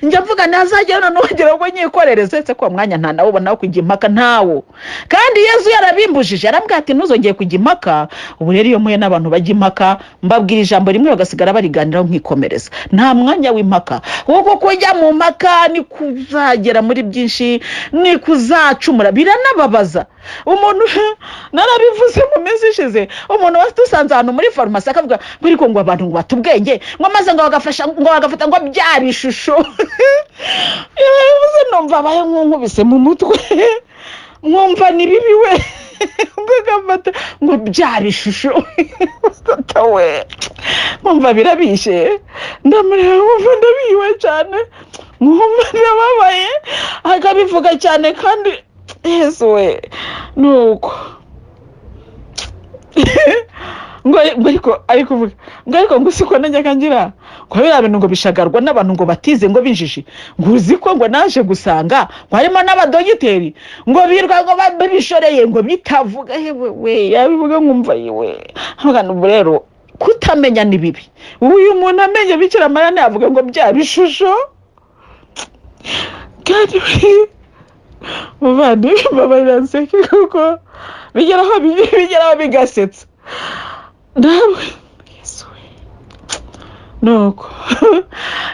njya mvuga ntazajya nongera ngo nyikorereze se ko mwanya nta nawo ubona kujya impaka ntawo. Kandi Yesu yarabimbujije arambwira ati ntuzongeye kujya impaka. Ubu rero iyo muye n'abantu bajya impaka mbabwira ijambo rimwe bagasigara bariganiraho nkikomereza. Nta mwanya w'impaka. Kuko kujya mu mpaka ni kuzagera muri byinshi, ni kuzacumura biranababaza. Umuntu narabivuze mu minsi ishize, umuntu watusanze ahantu muri farumasi akavuga ngo abantu ngo batubwenge ngo maze ngo bagafata ngo bya bishusho. Yewe numva abaye nk'ubise mu mutwe, mwumva ni bibi we. Bagafata ngo bya bishusho. Tawe mwumva birabishe, ndamureba mwumva ndabiwe cyane, mwumva ndababaye akabivuga cyane kandi Yesu we nuko ariko ngo siko najya kangira ko bira bintu ngo bishagarwa n'abantu ngo batize ngo binjiji ngo uziko ngo naje gusanga ngo harimo n'abadogiteri ngo birwa ngo babishoreye ngo bitavuga hewe we yabivuga nkumva yiwe hagana rero kutamenya ni bibi. Uyu muntu amenye Bikira Mariya yavuga ngo bya bishusho kandi muvandi babaranse kuko bigeraho bigasetsa nawe Yesu nuko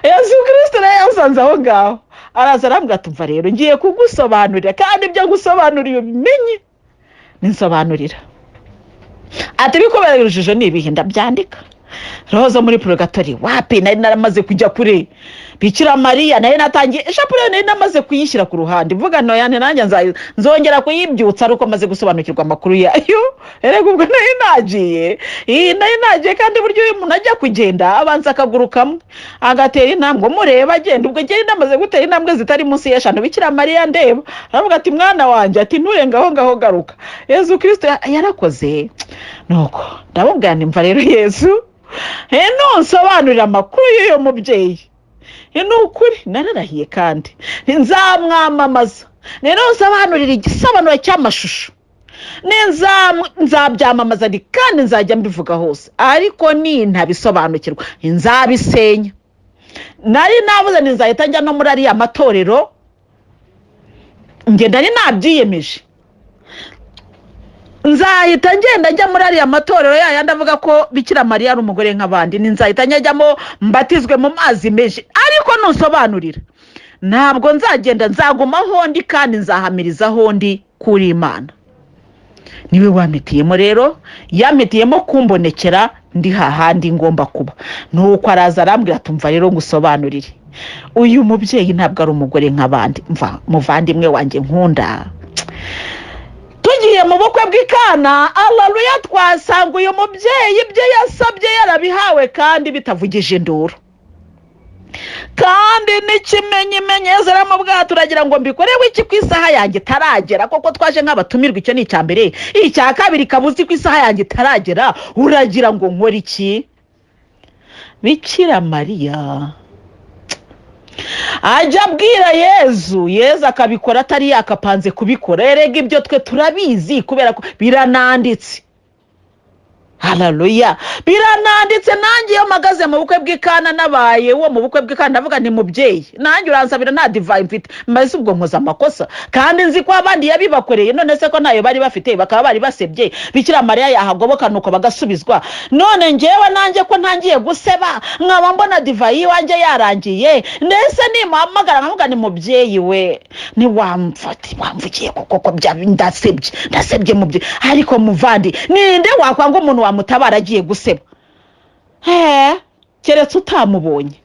Yesu Kristo yasanze aho ngaho araza arambwira ati mva rero ngiye kugusobanurira kandi ibyo ngusobanuriye bimenye ninsobanurira ati bikobera urujijo nibihinda byandika roho muri purgatori wapi nari naramaze kujya kure Bikira Mariya nari natangiye eshapure nari namaze kuyishyira ku ruhande mvuga no yane nanjye nzongera kuyibyutsa aruko maze gusobanukirwa amakuru yayo. Erega ubwo nari nagiye kandi buryo uyu muntu ajya kugenda abanza akaguru kamwe agatera intambwe mureba agenda ubwo ngiye namaze gutera intambwe zitari munsi y'eshanu Bikira Mariya ndeba aravuga ati mwana wanjye ati nturengaho ngaho garuka Yesu Kristo yarakoze. Nuko ndabubwira nimva rero Yesu nsobanurira amakuru y'uyo mubyeyi ukuri nararahiye kandi nzamwamamaza rero nsobanurira igisobanuro cy'amashusho nzabyamamaza kandi nzajya mbivuga hose ariko ntabisobanukirwa nzabisenya. Nari navuze nzahita njya no muri ariya matorero ngenda nabyiyemeje nzahita ngenda njya muri ariya matorero yayandi avuga ko Bikira Mariya ari umugore nk'abandi nzahita njyamo mbatizwe mu mazi menshi ariko ntusobanurira ntabwo nzagenda nzagumaho ndi kandi nzahamirizaho ndi kuri Imana. Niwe wampitiyemo rero yampitiyemo kumbonekera ndi hahandi ngomba kuba. Nuko araza arambwira tumva rero ngusobanurire uyu mubyeyi ntabwo ari umugore nk'abandi mva muvandimwe wanjye nkunda. Tugiye mu bukwe bw'ikana haleluya twasanga uyu mubyeyi ibyo yasabye yarabihawe kandi bitavugije induru kandi n'ikimenyimenyeza aramubwira turagira ngo mbikorewe iki ku isaha yanjye taragera koko twaje nk'abatumirwa icyo ni icya mbere. Icya kabiri kabuzi ku isaha yanjye taragera uragira ngo nkore iki? Bikira Mariya ajya abwira Yezu akabikora atari yakapanze kubikora. Erega ibyo twe turabizi kubera ko birananditse. Haleluya birananditse. Nanjye iyo magaze mu bukwe bw'ikana nabaye wo mu bukwe bw'ikana ndavuga ni mubyeyi nanjye uransabira nta divayi mfite maze ubwo nkoza amakosa kandi nzi ko abandi yabibakoreye none se ko ntayo bari bafite bakaba bari basebye Bikira Mariya yahagoboka nuko bagasubizwa. None ngewe nanjye ko ntangiye guseba nkaba mbona divayi wanjye yarangiye ndetse nimuhamagara nkavuga ni mubyeyi we ni wamvugiye koko ndasebye mubyeyi ariko muvandi ninde wakwanga umuntu wamutabara agiye guseba? Keretse utamubonye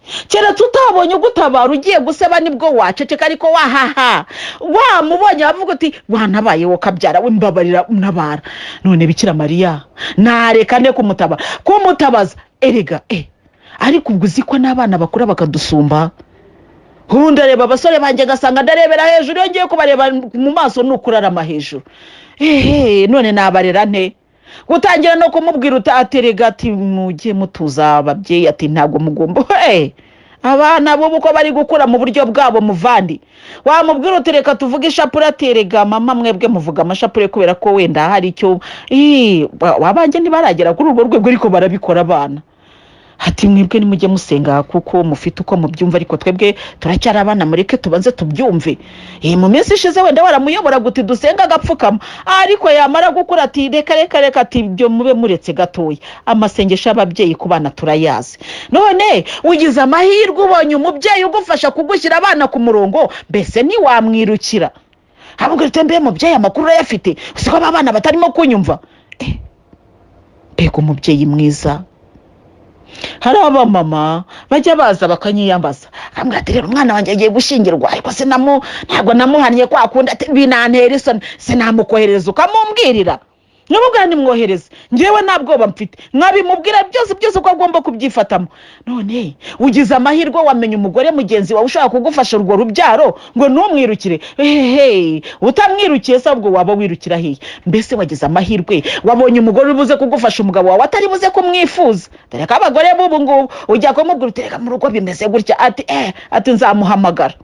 ugutabara ugiye guseba nibwo waceceka ariko wamubonye bavuga uti wanabaye wo kabyara wimbabarira unabara. None Bikira Mariya nareka ne kumutabaza erega ariko ubwo uziko n'abana bakura bakadusumba. Ndareba abasore banjye gasanga ndarebera hejuru yongeye kubareba mu maso nukurarama hejuru. None nabarera nte gutangira no kumubwira utaterega ati mujye mutuza ababyeyi ati ntago mugomba abana bo uko bari gukura mu buryo bwabo muvandi wamubwira utereka tuvuge ishapure aterega mama mwebwe muvuga amashapure kubera ko wenda hari icyo wabanje ntibaragera kuri urwo rwego ariko barabikora abana ati mwebwe nimujye musenga kuko mufite uko mubyumva ariko twebwe turacyari abana mureke tubanze tubyumve. Mu minsi ishize wenda waramuyobora guti dusenga agapfukama ariko yamara gukura ati reka ati byo mube muretse gatoya, amasengesho y'ababyeyi ku bana turayazi. None ugize amahirwe ubonye umubyeyi ugufasha kugushyira abana ku murongo, mbese ntiwamwirukira? Ahubwo mbe mubyeyi amakuru urayafite, usiko aba bana batarimo kunyumva. Mbega umubyeyi mwiza. Hari abamama bajya baza bakanyiyambaza, akambwira ati rero umwana wanjye agiye gushingirwa ariko ntabwo namuhaniye kwa kundi binantera isoni, sinamukohereza ukamumbwirira. N'ubwo nimwohereze ngewe ntabwoba mfite, mwabimubwira byose uko agomba kubyifatamo. None ugize amahirwe wamenye umugore mugenzi wawe ushaka kugufasha urwo rubyaro ngo ntumwirukire. Utamwirukiye se ubwo waba wirukira hehe? Mbese wagize amahirwe wabonye umugore ubuze kugufasha umugabo wawe atari buze kumwifuza. Dore ko abagore b'ubu ngubu ujya kumubwira utereka mu rugo bimeze gutya ati nzamuhamagara.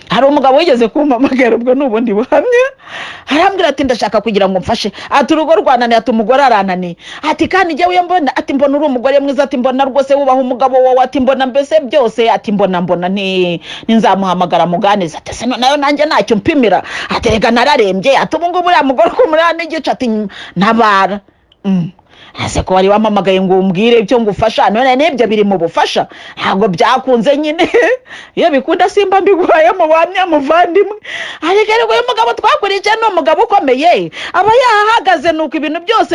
Hari umugabo wigeze kumpamagara ubwo n'ubundi buhamya, arambwira ati ndashaka kugira ngo mfashe, ati urugo rwananiye, ati umugore arananiye, ati kandi njyewe mbona, ati mbona uri umugore mwiza, ati mbona rwose wubaha umugabo wawe, ati mbona mbese byose, ati mbona nzamuhamagara muganiza. Ati se nayo nanjye ntacyo mpimira, ati rega nararembye, ati ubu ngubu uriya mugore ko murana igice, ati ntabara. Ase ko wari wamamagaye ngo umbwire icyo ngufasha, none n'ibyo biri mu bufasha ntabwo byakunze nyine. Iyo bikunda simba mbiguhaye mu bamya muvandimwe. Ariko rero uyu mugabo twakurikiye ni umugabo ukomeye, aba yahagaze nuko ibintu byose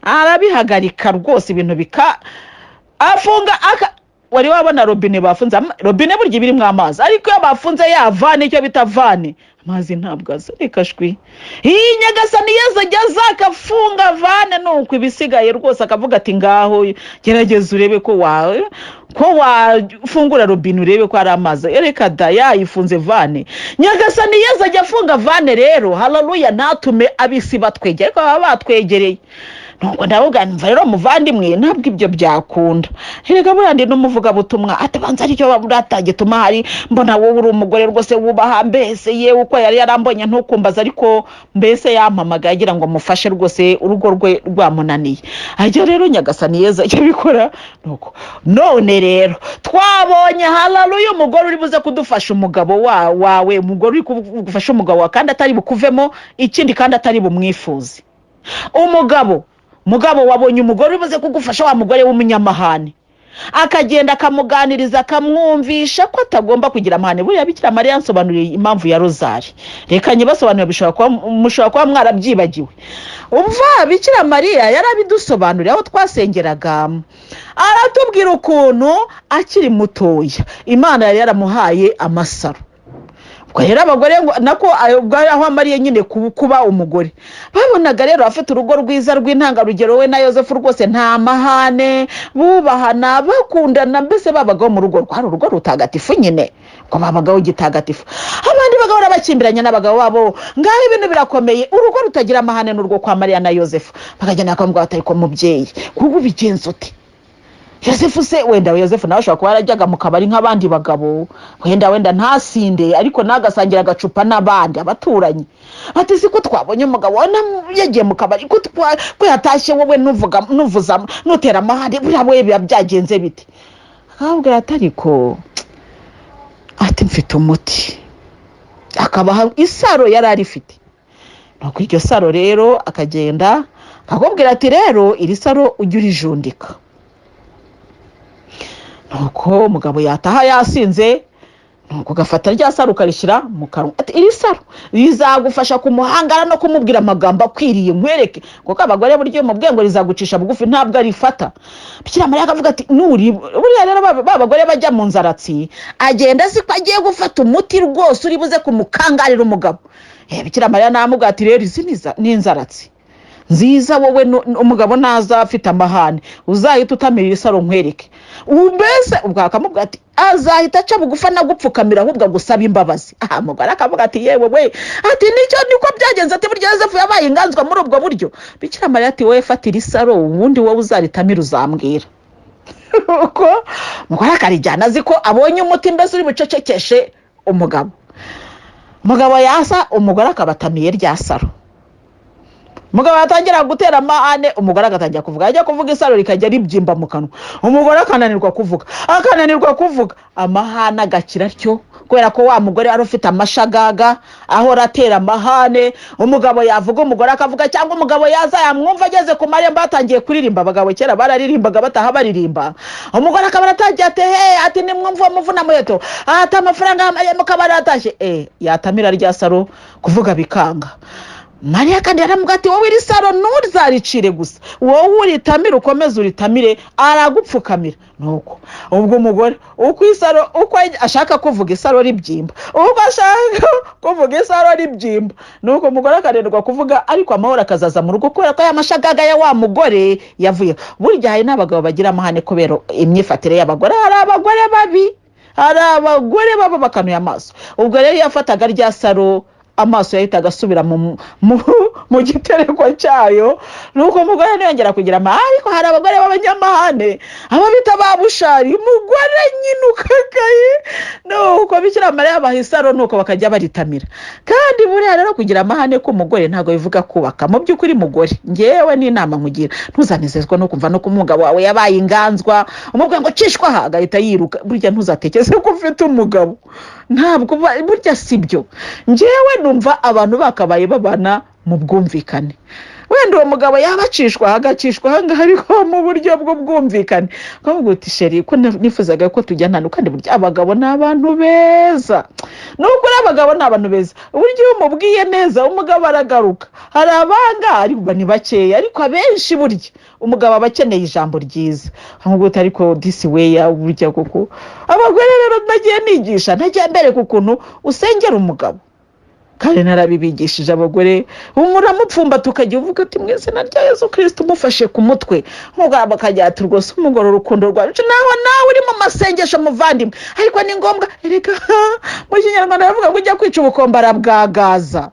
arabihagarika rwose, ibintu afunga wari wabona robine bafunze, robine burya birimo amazi, ariko iyo bafunze yavana icyo bita vane, amazi ntabwo azarikashwi. Nyagasani Yesu ajya zakafunga vane nuko ibisigaye rwose akavuga ati ngaho gerageza urebe ko wafungura robine urebe ko ari amazi. Ereka da yayifunze vane. Nyagasani Yesu ajya afunga vane rero, haleluya, ntatume abisi batwegera ariko baba batwegereye. Nuko ndavuga mva rero muvandimwe ntabwo ibyo byakunda. Erega burandi n'umuvuga butumwa atabanza aricyo baburatage tuma hari mbona wowe uri umugore rwose wubaha, mbese yewe uko yari yarambonye ntukumbaza ariko mbese yampamagaye agira ngo mufashe rwose urugo rwe rwamunaniye. Ajya rero Nyagasani Yesu ajya bikora nuko. None rero twabonye haleluya umugore uri buze kudufasha umugabo wawe, umugore uri kugufasha umugabo wawe kandi atari bukuvemo ikindi kandi atari bumwifuze. Mugabo wabonye umugore ubuze kugufasha, wa mugore w'umunyamahane akagenda akamuganiriza akamwumvisha ko atagomba kugira amahane. Buriya Bikira Mariya yansobanuriye impamvu ya rozari, reka nyibasobanurire mushobora kuba mwarabyibagiwe. Umva Bikira Mariya yarabidusobanuriye aho twasengeraga, aratubwira ukuntu akiri mutoya Imana yari yaramuhaye amasaro. Ubwo rero abagore nako aho amariye nyine kuba umugore, babonaga rero afite urugo rwiza rw'intangarugero, we na Yosefu rwose nta mahane, bubahana bakundana, mbese babagaho mu rugo rwari urugo rutagatifu nyine, ko babagaho gitagatifu. Abandi bagabo bakimbiranye n'abagabo babo, ngaho ibintu birakomeye, urugo rutagira amahane n'urwo kwa Mariya na Yosefu. Bakagenda bakamubwira ati ariko mubyeyi kuko ubigenza ute? Yosefu se wenda Yosefu nawe ashobora kuba yarajyaga mu kabari nk'abandi bagabo, wenda ntasinde ariko nagasangira agacupa n'abandi abaturanyi. Ati siko twabonye umugabo yagiye mu kabari ko yatashye wowe nuvuza nutera amahane, buriya we biba byagenze bite? Akabwira ati ariko ati mfite umuti, akabaha isaro yari arifite. Nuko iryo saro rero akagenda akakubwira ati rero iri saro ujye urijundika. Nuko umugabo yataha yasinze, nuko gafata rya saro ukarishyira mu kanwa, ati iri saro rizagufasha kumuhangara no kumubwira amagambo akwiriye nkwereke, kuko abagore buryo mu bwengo rizagucisha bugufi ntabwo arifata. Bikira Mariya akavuga ati buriya rero babagore bajya mu nzaratsi, agenda siko agiye gufata umuti rwose uri buze kumukangarira umugabo. Bikira Mariya namubwira ati rero izi ni inzaratsi nziza, wowe umugabo naza afite amahane uzahita utamirira isaro nkwereke. Mbese ubwo akamubwira ati azahita aca bugufa nagupfukamira ahubwo gusaba imbabazi. Mugore akavuga ati yewe we, ati niko byagenze, ati burya Yosefu yabaye inganzwa muri ubwo buryo. Bikira Mariya ati wowe fatira isaro ubundi wowe uzaritamira uzambwira. Uko mugore akarijyana azi ko abonye umuti mbese uri bucecekeshe umugabo yasa, umugore akabatamiye rya saro. umugabo atangira gutera amahane, umugore agatangira kuvuga, ajya kuvuga isaro rikajya ribyimba mu kanwa, umugore akananirwa kuvuga amahane agakira atyo, kubera ko wa mugore ari ufite amashagaga ahora atera amahane. Umugabo yavuga, umugore akavuga, cyangwa umugabo yaza yamwumva ageze ku marembo atangiye kuririmba. Abagabo kera bararirimbaga bataha baririmba, umugore akaba aratangiye ati ati nimwumva muvuna muheto, ati amafaranga mukaba aratashye, yatamira rya saro kuvuga bikanga. Mariya kandi yaramubwira ati wowe iri saro ntuzaricire gusa, wowe uritamire, ukomeze uritamire, aragupfukamira. Nuko ubwo umugore uko isaro uko ashaka kuvuga isaro ribyimba, uko ashaka kuvuga isaro ribyimba, nuko umugore akananirwa kuvuga, ariko amahoro akazaza mu rugo kubera ko yamashagaga ya wa mugore yavuye. Burya hari n'abagabo bagira amahane kubera imyifatire y'abagore. Hari abagore baba bakanuye amaso. Ubwo rero yafataga rya saro, amaso yahitaga asubira mu gitereko cyayo. Nuko umugore ntiyongera kugira ariko hari abagore b'abanyamahane aba bita babushari, umugore nyine ukakaye. Nuko Bikira Mariya abaha isaro, nuko bakajya baritamira. Kandi buriya rero kugira amahane k'umugore ntabwo bivuga kubaka. Mu by'ukuri mugore, ngewe n'inama nkugira, ntuzanezezwa no kumva no ku mugabo wawe yabaye inganzwa, umubwira ngo cishwa aha agahita yiruka. Burya ntuzatekeze ko ufite umugabo, ntabwo burya sibyo. Ngewe numva abantu bakabaye babana mu bwumvikane. Wenda uwo mugabo yabacishwa agacishwa ahangaha, ariko mu buryo bw'ubwumvikane. Kavuga uti sheri, ko nifuzaga ko tujyana hano, kandi burya abagabo ni abantu beza. Nuko abagabo ni abantu beza, burya iyo umubwiye neza umugabo aragaruka. Hari abanga ariko ni bakeya, ariko abenshi burya umugabo aba akeneye ijambo ryiza. Kavuga uti ariko this way burya kuko abagore rero nagiye nigisha, nagiye mbere ku kuntu usengera umugabo. Kandi narabibigishije abagore, umuramupfumba tukajya uvuga ati mu izina rya Yesu Kristo umufashe ku mutwe. Umugabo akajya ati rwose umugore urukundo rwacu nawe uri mu masengesho muvandimwe, ariko ni ngombwa erega mu Kinyarwanda bavuga ngo ujya kwica ubukombe arabwagaza.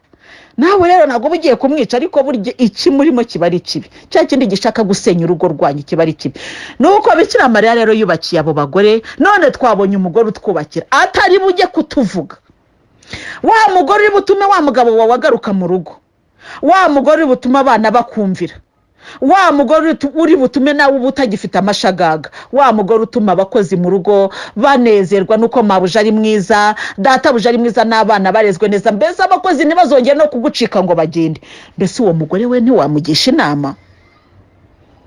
Nawe rero ntabwo ugiye kumwica, ariko burya iki murimo kiba ari kibi, cya kindi gishaka gusenya urugo rwanyu kiba ari kibi. Nuko Bikira Mariya rero yubakiye abo bagore. None twabonye umugore utwubakira, atari bujye kutuvuga. Wa mugore uri butume wa mugabo wawe agaruka mu rugo, wa mugore uri butume abana bakumvira, wa mugore uri butume nawe uba utagifite amashagaga, wa mugore utuma abakozi mu rugo banezerwa nuko mabuja ari mwiza, databuja ari mwiza, n'abana barezwe neza, mbese abakozi ntibazongere no kugucika ngo bagende. Mbese uwo mugore we ntiwamugisha inama?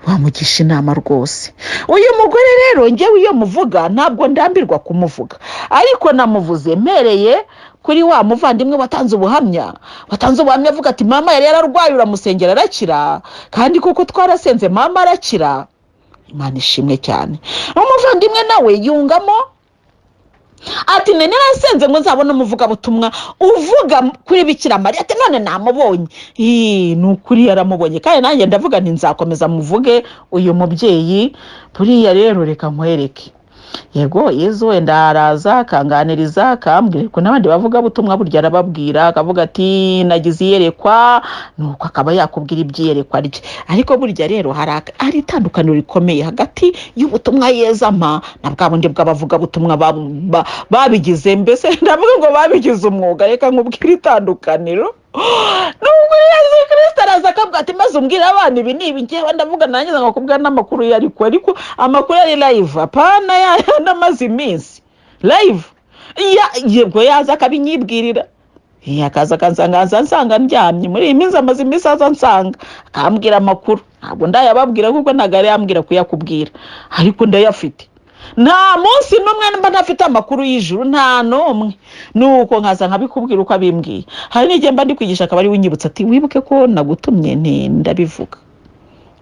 Wamugisha inama rwose. Uyu mugore rero ngewe iyo muvuga ntabwo ndambirwa kumuvuga, ariko namuvuze mpereye kuri wa muvandimwe watanze ubuhamya avuga ati mama yari yararwaye uramusengera arakira, kandi kuko twarasenze mama arakira. Imana ishimwe cyane. Umuvandimwe nawe yungamo ati nene nasenze ngo nzabona umuvuga butumwa uvuga kuri Bikira Mariya. Ati none namubonye, nukuri yaramubonye, kandi nanjye ndavuga nti nzakomeza muvuge uyu mubyeyi. Buriya rero reka nkwereke, yego Yezu wenda araza akanganiriza akambwira, ko n'abandi bavuga butumwa burya arababwira akavuga ati nagize iyerekwa, nuko akaba yakubwira ibyiyerekwa rye. Ariko burya rero hari itandukaniro rikomeye hagati y'ubutumwa Yezama na bwa bundi bw'abavuga butumwa babigize, mbese ndavuga ngo babigize umwuga. Reka nkubwire itandukaniro. Nubwo Yesu Kristo araza akabwira ati maze umbwira abana ibi nibi, ngewe ndavuga nanjye ngakubwira n'amakuru ariko amakuru ari live, apana n'amazi iminsi live. Yego yaza akabinyibwirira, akaza akansanga ndyamye muri iyi minsi, amaze iminsi aza ansanga akambwira amakuru. Ntabwo ndayababwira kuko ntabwo ari yambwira kuyakubwira, ariko ndayafite. Nta munsi n'umwe mba ntafite amakuru y'ijuru, nta n'umwe. Nuko nkaza nkabikubwira uko abimbwiye. Hari n'igihe mba ndi kwigisha akaba ari winyibutsa ati wibuke ko nagutumye, ndabivuga,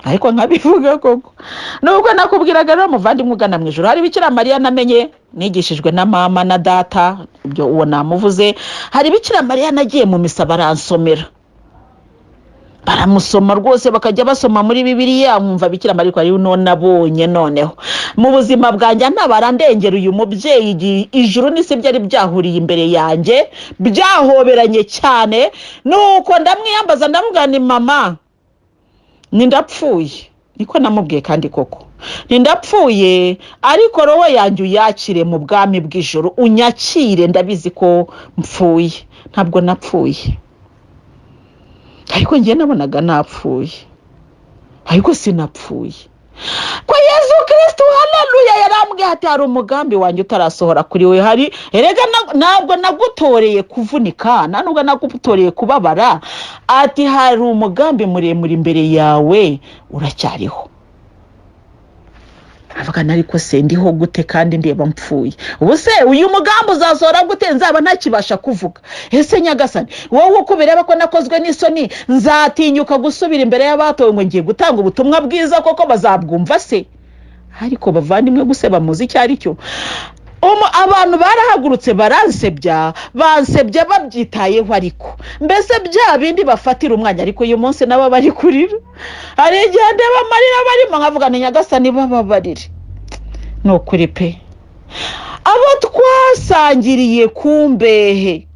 ariko nkabivuga koko. Nuko nakubwiraga rero muvandimwe ugana mu ijuru, hari Bikira Mariya namenye nigishijwe na mama na data, ibyo uwo namuvuze. Hari Bikira Mariya nagiye mu misa baransomera, baramusoma rwose, bakajya basoma muri Bibiliya, nkumva Bikira Mariya ari nabonye. Noneho mu buzima bwanjye ntabarandengera uyu mubyeyi, ijuru n'isi byari byahuriye imbere yanjye, byahoberanye cyane. Nuko ndamwiyambaza ndamubwira ni mama, ndapfuye. Niko namubwiye, kandi koko ndapfuye, ariko roho yanjye uyakire mu bwami bw'ijuru, unyakire, ndabizi ko mpfuye, ntabwo napfuye. ariko njye nabonaga napfuye, ariko sinapfuye. Kwa Yesu Kristo, haleluya, yarambwiye ati hari umugambi wanjye utarasohora kuri we. Hari erega ntabwo nagutoreye kuvunika, nubwo nagutoreye kubabara. Ati hari umugambi muremure imbere yawe uracyariho. avuga nariko se ndiho gute kandi ndeba mpfuye? Ubuse uyu mugambo uzasohora gute nzaba ntakibasha kuvuga? Ese Nyagasani, wowe uko bireba ko nakozwe n'isoni nzatinyuka gusubira imbere y'abatowe ngo ngiye gutanga ubutumwa bwiza koko bazabwumva se? Ariko bavandimwe guseba muzi cyari cyo. Abantu barahagurutse baransebya, bansebya babyitayeho, ariko mbese bya bindi bafatira umwanya, ariko uyu munsi nabo bari kurira. Hari igihe ndeba amarira barimo nkavuga ni Nyagasani bababarire. No kuri pe, abo twasangiriye kumbehe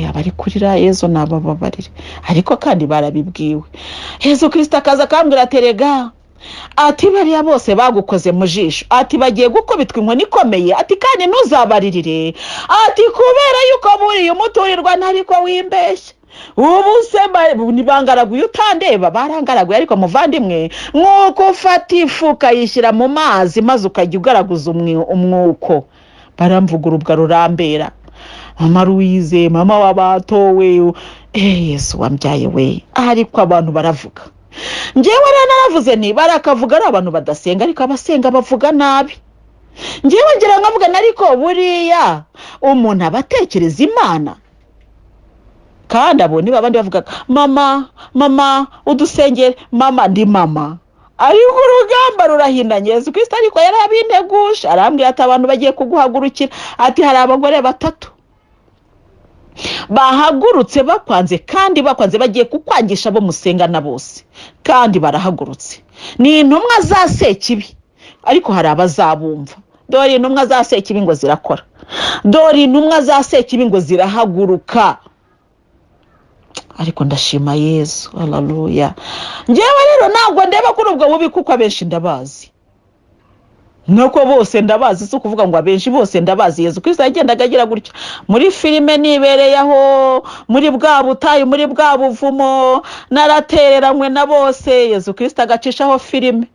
abari kurira Yesu nabababarire, ariko kandi barabibwiwe. Yesu Kristo akaza kambwira aterega ati bariya bose bagukoze mu jisho, ati bagiye gukubitwa inkoni ikomeye, ati kandi ntuzabaririre, ati kubera yuko buriye umuturirwa ntariko wimbeshya. Ubu se nibangaraguye utandeba, barangaraguye, ariko muvandimwe nk'uko ufata ifuka yishyira mu mazi maze ukajya ugaraguza umwuko, baramvugura ubwa rurambera. Mama Louise, mama wabatowe, Yesu wambyaye we. Ariko abantu baravuga, njyewe naravuze nti barakavuga ari abantu badasenga, ariko abasenga bavuga nabi. Njyewe ngira nkavuga nariko buriya umuntu abatekereza Imana, kandi abo niba abandi bavuga mama udusengere, mama ndi mama. Ariko urugamba rurahindanye. Yesu Kristo ariko yarabintegusha, arambwira ati abantu bagiye kuguhagurukira, ati hari abagore 3 bahagurutse bakwanze, kandi bakwanze bagiye kukwangisha bo musengana bose, kandi barahagurutse. Ni intumwa za Sekibi, ariko hari abazabumva. Dore intumwa za Sekibi ngo zirakora, dore intumwa za Sekibi ngo zirahaguruka. Ariko ndashima Yesu, haleluya. Njyewe rero ntabwo ndeba kuri ubwo bubi, kuko abenshi ndabazi. Nuko bose ndabazi, si ukuvuga ngo abenshi, bose ndabazi. Yesu Kristo yagendaga agira gutya muri filime nibereyeho, muri bwa butayu, muri bwa buvumo, naratereranywe na bose. Yesu Kristo agacishaho filime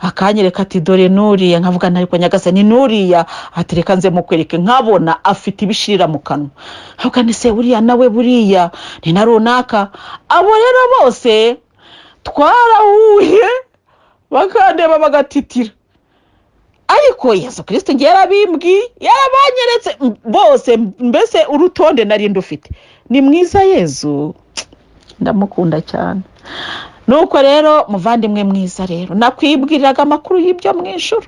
akanyereka ati dore nuriya, nkavuga nariko Nyagasani nuriya, atereka nze mukwereke, nkabona afite ibishirira mu kanwa. Avuga ni se uriya nawe buriya ni na runaka. Abo rero bose twarahuye bakandeba bagatitira. Ariko Yesu Kristo yarabimbwi, yarabanyeretse bose, mbese urutonde nari ndufite. Ni mwiza Yesu, ndamukunda cyane. Nuko rero muvandimwe mwiza, rero nakwibwiriraga amakuru y'ibyo mw'ijuru,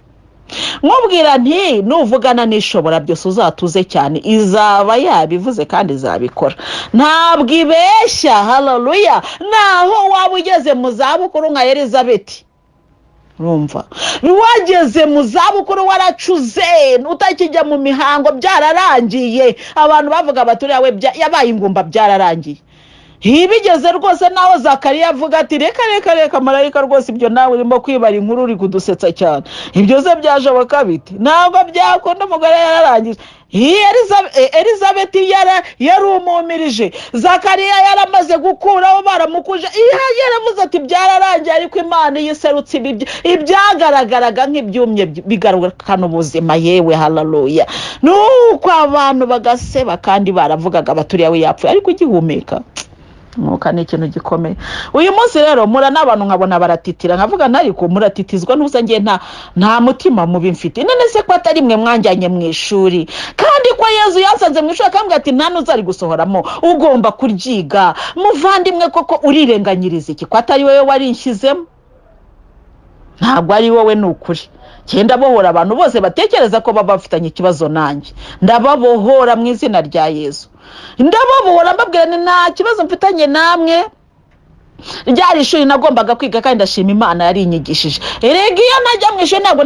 nkubwira nti nuvugana n'ishobora byose uzatuze cyane, izaba yabivuze kandi izabikora, ntabwo ibeshya. Haleluya. Naho waba ugeze mu zabukuru nka Elizabeth, urumva wageze mu zabukuru waracuze, utakijya mu mihango, byararangiye. Abantu bavuga baturiya we yabaye ingumba, byararangiye. Hibigeze rwose naho Zakariya avuga ati reka marayika rwose ibyo nawe urimo kwibara inkuru uri kudusetsa cyane, ibyo se byashoboka biti? Ntabwo byakunda, umugore yararangije. Elizabeth yari umumirije, Zakariya yaramaze gukuraho, baramukuje, yaravuze ati byararangiye. Ariko Imana yiserutse ibyagaragaraga nk'ibyumye bigarukana ubuzima. Yewe haleluya. Nuko abantu bagaseba, kandi baravugaga baturiya we yapfuye ariko igihumeka. Mwuka ni ikintu gikomeye. Uyu munsi rero mura n'abantu nkabona baratitira, nkavuga nariko muratitizwa n'ubusa, ngiye nta mutima mubi mfite. None se ko atari mwe mwanjyanye mu ishuri, kandi ko Yesu yasanze mu ishuri akambwira ati nta nuzari gusohoramo, ugomba kuryiga. Muvandimwe koko urirenganyiriza iki? Ko atari wowe warinshyizemo, ntabwo ari wowe, ni ukuri. Cyenda bohora abantu bose batekereza ko baba bafitanye ikibazo nanjye, ndababohora mu izina rya Yesu. Ndababohora mbabwira ni nta kibazo mfitanye namwe. Ryari ishuri nagombaga kwiga, kandi ndashima Imana yari inyigishije. Erega iyo najya mu ishuri ntabwo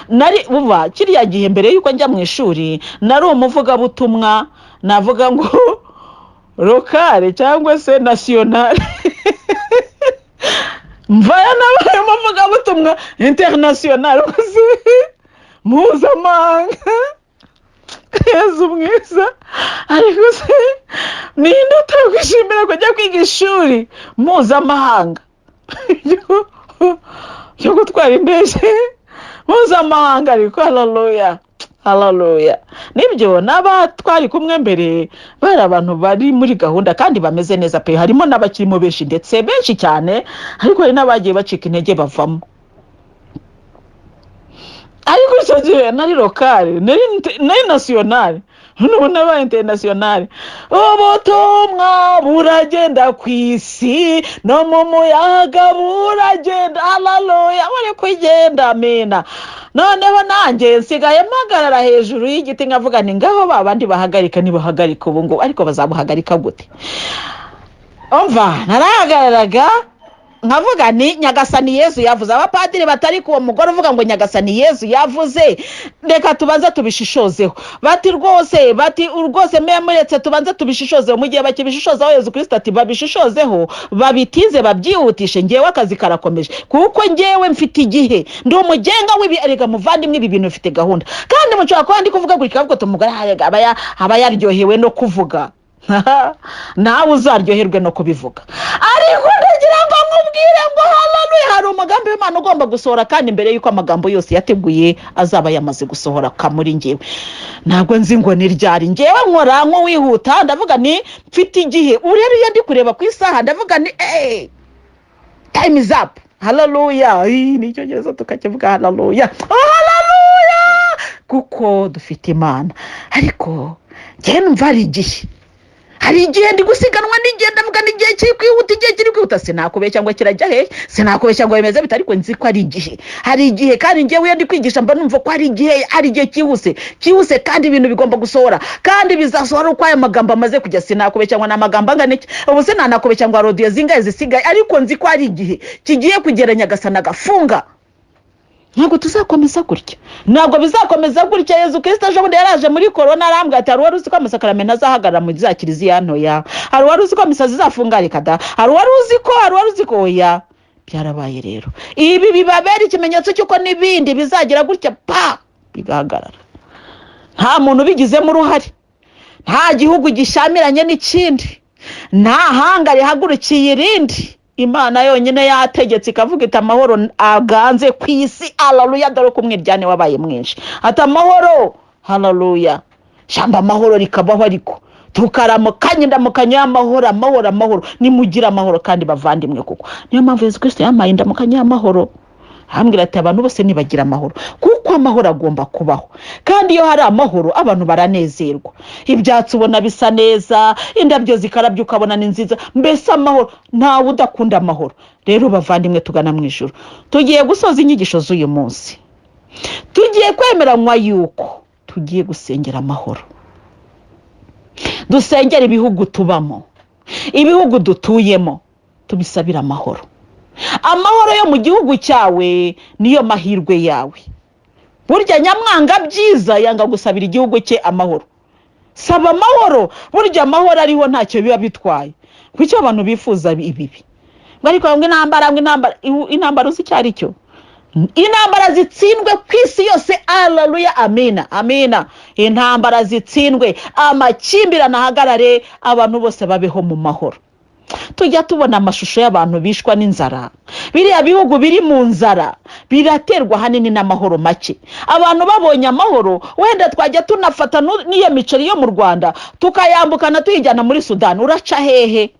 nari buba kiriya gihe. Mbere yuko njya mu ishuri nari umuvuga butumwa, navuga ngo lokale cyangwa se nationale. Mvaya nabaye umuvuga butumwa international mpuzamahanga. Yezu mwiza, ariko se ninde utakwishimira kujya kwiga ishuri mpuzamahanga yo gutwara indege mpuzamahanga? Ariko haleluya, haleluya. Nibyo n'abatwari kumwe mbere bari abantu bari muri gahunda kandi bameze neza pe, harimo n'abakirimo benshi ndetse benshi cyane, ariko hari n'abagiye bacika intege bavamo. Ariko icyo gihe nari lokale, nari nationale, n'ubu nabaye internationale. Ubutumwa buragenda ku isi no mu muyaga buragenda, haleluya, bari kugenda, amina. Noneho nanjye nsigaye mpagarara hejuru y'igiti nkavuga ni ngaho babandi bahagarika nibahagarika ubu ngo, ariko bazabuhagarika gute? Umva, narahagararaga nkavuga ni Nyagasani Yezu yavuze. Abapadiri batari ku mugore uvuga ngo Nyagasani Yezu yavuze, reka tubanza tubishishozeho. Bati rwose muretse tubanza tubishishozeho. Mu gihe bakibishishozaho Yezu Kristo ati babishishozeho, babitize babyihutishe, ngewe akazi karakomeje, kuko ngewe mfite igihe, ndi umugenga w'ibi. Erega muvandimwe, ibi bintu bifite gahunda. Kandi mushobora kuba ndi kuvuga gutya ahubwo umugore aba yaryohewe no kuvuga. Nawe uzaryoherwe no kubivuga. Ariko ndagira ngo nkubwire ngo haleluya, hari umugambi w'Imana ugomba gusohora, kandi mbere yuko amagambo yose yateguye azaba yamaze gusohora muri ngewe. Ntabwo nzi ngo ni ryari. Ngewe nkora nko wihuta, ndavuga ni mfite igihe. Urero iyo ndi kureba ku isaha ndavuga ni time is up. Haleluya. Nicyo cyose tukakivuga haleluya, haleluya, kuko dufite Imana. Ariko ngewe numva hari igihe ndi gusiganwa n'igihe, ndavuga n'igihe kiri kwihuta, igihe kiri kwihuta. Sinakubeshya ngo kirajya he, sinakubeshya ngo bimeze bite, ariko nzi ko ari igihe. Hari igihe kandi ngewe iyo ndi kwigisha mba numva ko hari igihe cyihuse kandi ibintu bigomba gusohora, kandi bizasohora uko aya magambo amaze kujya. Sinakubeshya ngo n'amagambo angana iki, ubu sinanakubeshya ngo rodiyo zingaye zisigaye, ariko nzi ko hari igihe kigiye kugera Nyagasani agafunga. Ntabwo tuzakomeza gutya, ntabwo bizakomeza gutya. Yezu Kristo ejo bundi yaraje muri corona arambwira ati, hari wari uzi ko amasakaramentu azahagarara mu za kiliziya ntoya? Hari wari uzi ko misa zizafunga? Reka da. Hari wari uzi ko oya. Byarabaye rero. Ibi bibabera ikimenyetso cy'uko n'ibindi bizagira gutya bigahagarara. Nta muntu ubigizemo uruhare, nta gihugu gishamiranye n'ikindi, nta hanga rihagurukiye irindi. Imana yonyine yategetse ikavuga iti amahoro aganze ku isi. Haleluya. Dore ko umwiryane wabaye mwinshi, ati amahoro, haleluya. Shamba amahoro rikabaho, ariko tukaramukanye ndamukanye y'amahoro. Nimugira amahoro kandi bavandimwe, kuko niyo mpamvu Yezu Kristo yamaye ndamukanye y'amahoro. Hambwira ati abantu bose nibagira amahoro, kuko amahoro agomba kubaho. Kandi iyo hari amahoro abantu baranezerwa, ibyatsi ubona bisa neza, indabyo zikarabya ukabona ni nziza. Mbese amahoro, ntawe udakunda amahoro. Rero bavandimwe, tugana mu ijuru, tugiye gusoza inyigisho z'uyu munsi, tugiye kwemeranywa yuko tugiye gusengera amahoro. Dusengera ibihugu tubamo, ibihugu dutuyemo, tubisabira amahoro. Amahoro yo mu gihugu cyawe niyo mahirwe yawe. Burya nyamwanga byiza yanga gusabira igihugu cye amahoro. Saba amahoro, burya amahoro ariho ntacyo biba bitwaye. Kuko abantu bifuza ibibi, ariko ngo intambara uzi cyari cyo. Intambara zitsindwe ku isi yose. Haleluya, amina, amina. Intambara zitsindwe, amakimbirane ahagarare, abantu bose babeho mu mahoro. Tujya tubona amashusho y'abantu bishwa n'inzara. Biriya bihugu biri mu nzara biraterwa hanini n'amahoro make. Abantu babonye amahoro, wenda twajya tunafata n'iyo miceri yo mu Rwanda tukayambukana tuyijyana muri Sudani. Uraca hehe?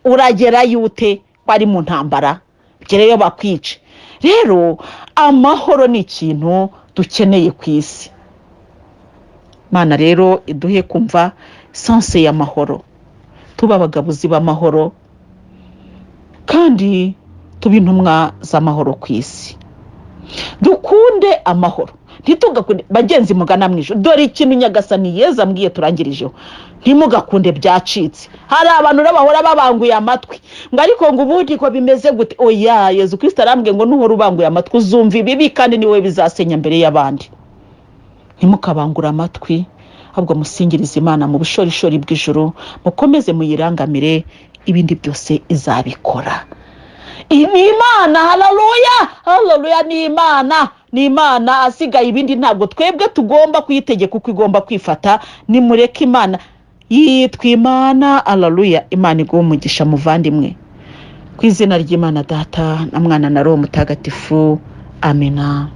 Uragera yute? Bari mu ntambara, gereyo bakwice. Rero amahoro ni ikintu dukeneye ku isi. Mana rero iduhe kumva sense y'amahoro, tuba abagabuzi b'amahoro, kandi tuba intumwa z'amahoro ku isi. Dukunde amahoro, ntitugakunde bagenzi mugana mu ijuru. Dore ikintu Nyagasani Yezu ambwiye turangirijeho, ntimugakunde byacitse. Hari abantu bahora babanguye amatwi ngo ariko ngo ubundi ko bimeze gute. Oya, Yezu Kristo arambwiye ngo nuhora ubanguye amatwi uzumva ibibi, kandi niwe bizasenya mbere y'abandi. Ntimukabangura amatwi, ahubwo musingirize Imana mu bushorishori bw'ijuru, mukomeze muyirangamire, ibindi byose izabikora. Ni Imana. Haleluya, haleluya. Ni Imana, ni Imana, asigaye ibindi ntabwo twebwe tugomba kuyitegeka uko igomba kwifata. Nimureke Imana yitwa Imana. Haleluya. Imana iguhe umugisha muvandimwe, ku izina ry'Imana Data na Mwana na Roho Mutagatifu. Amina.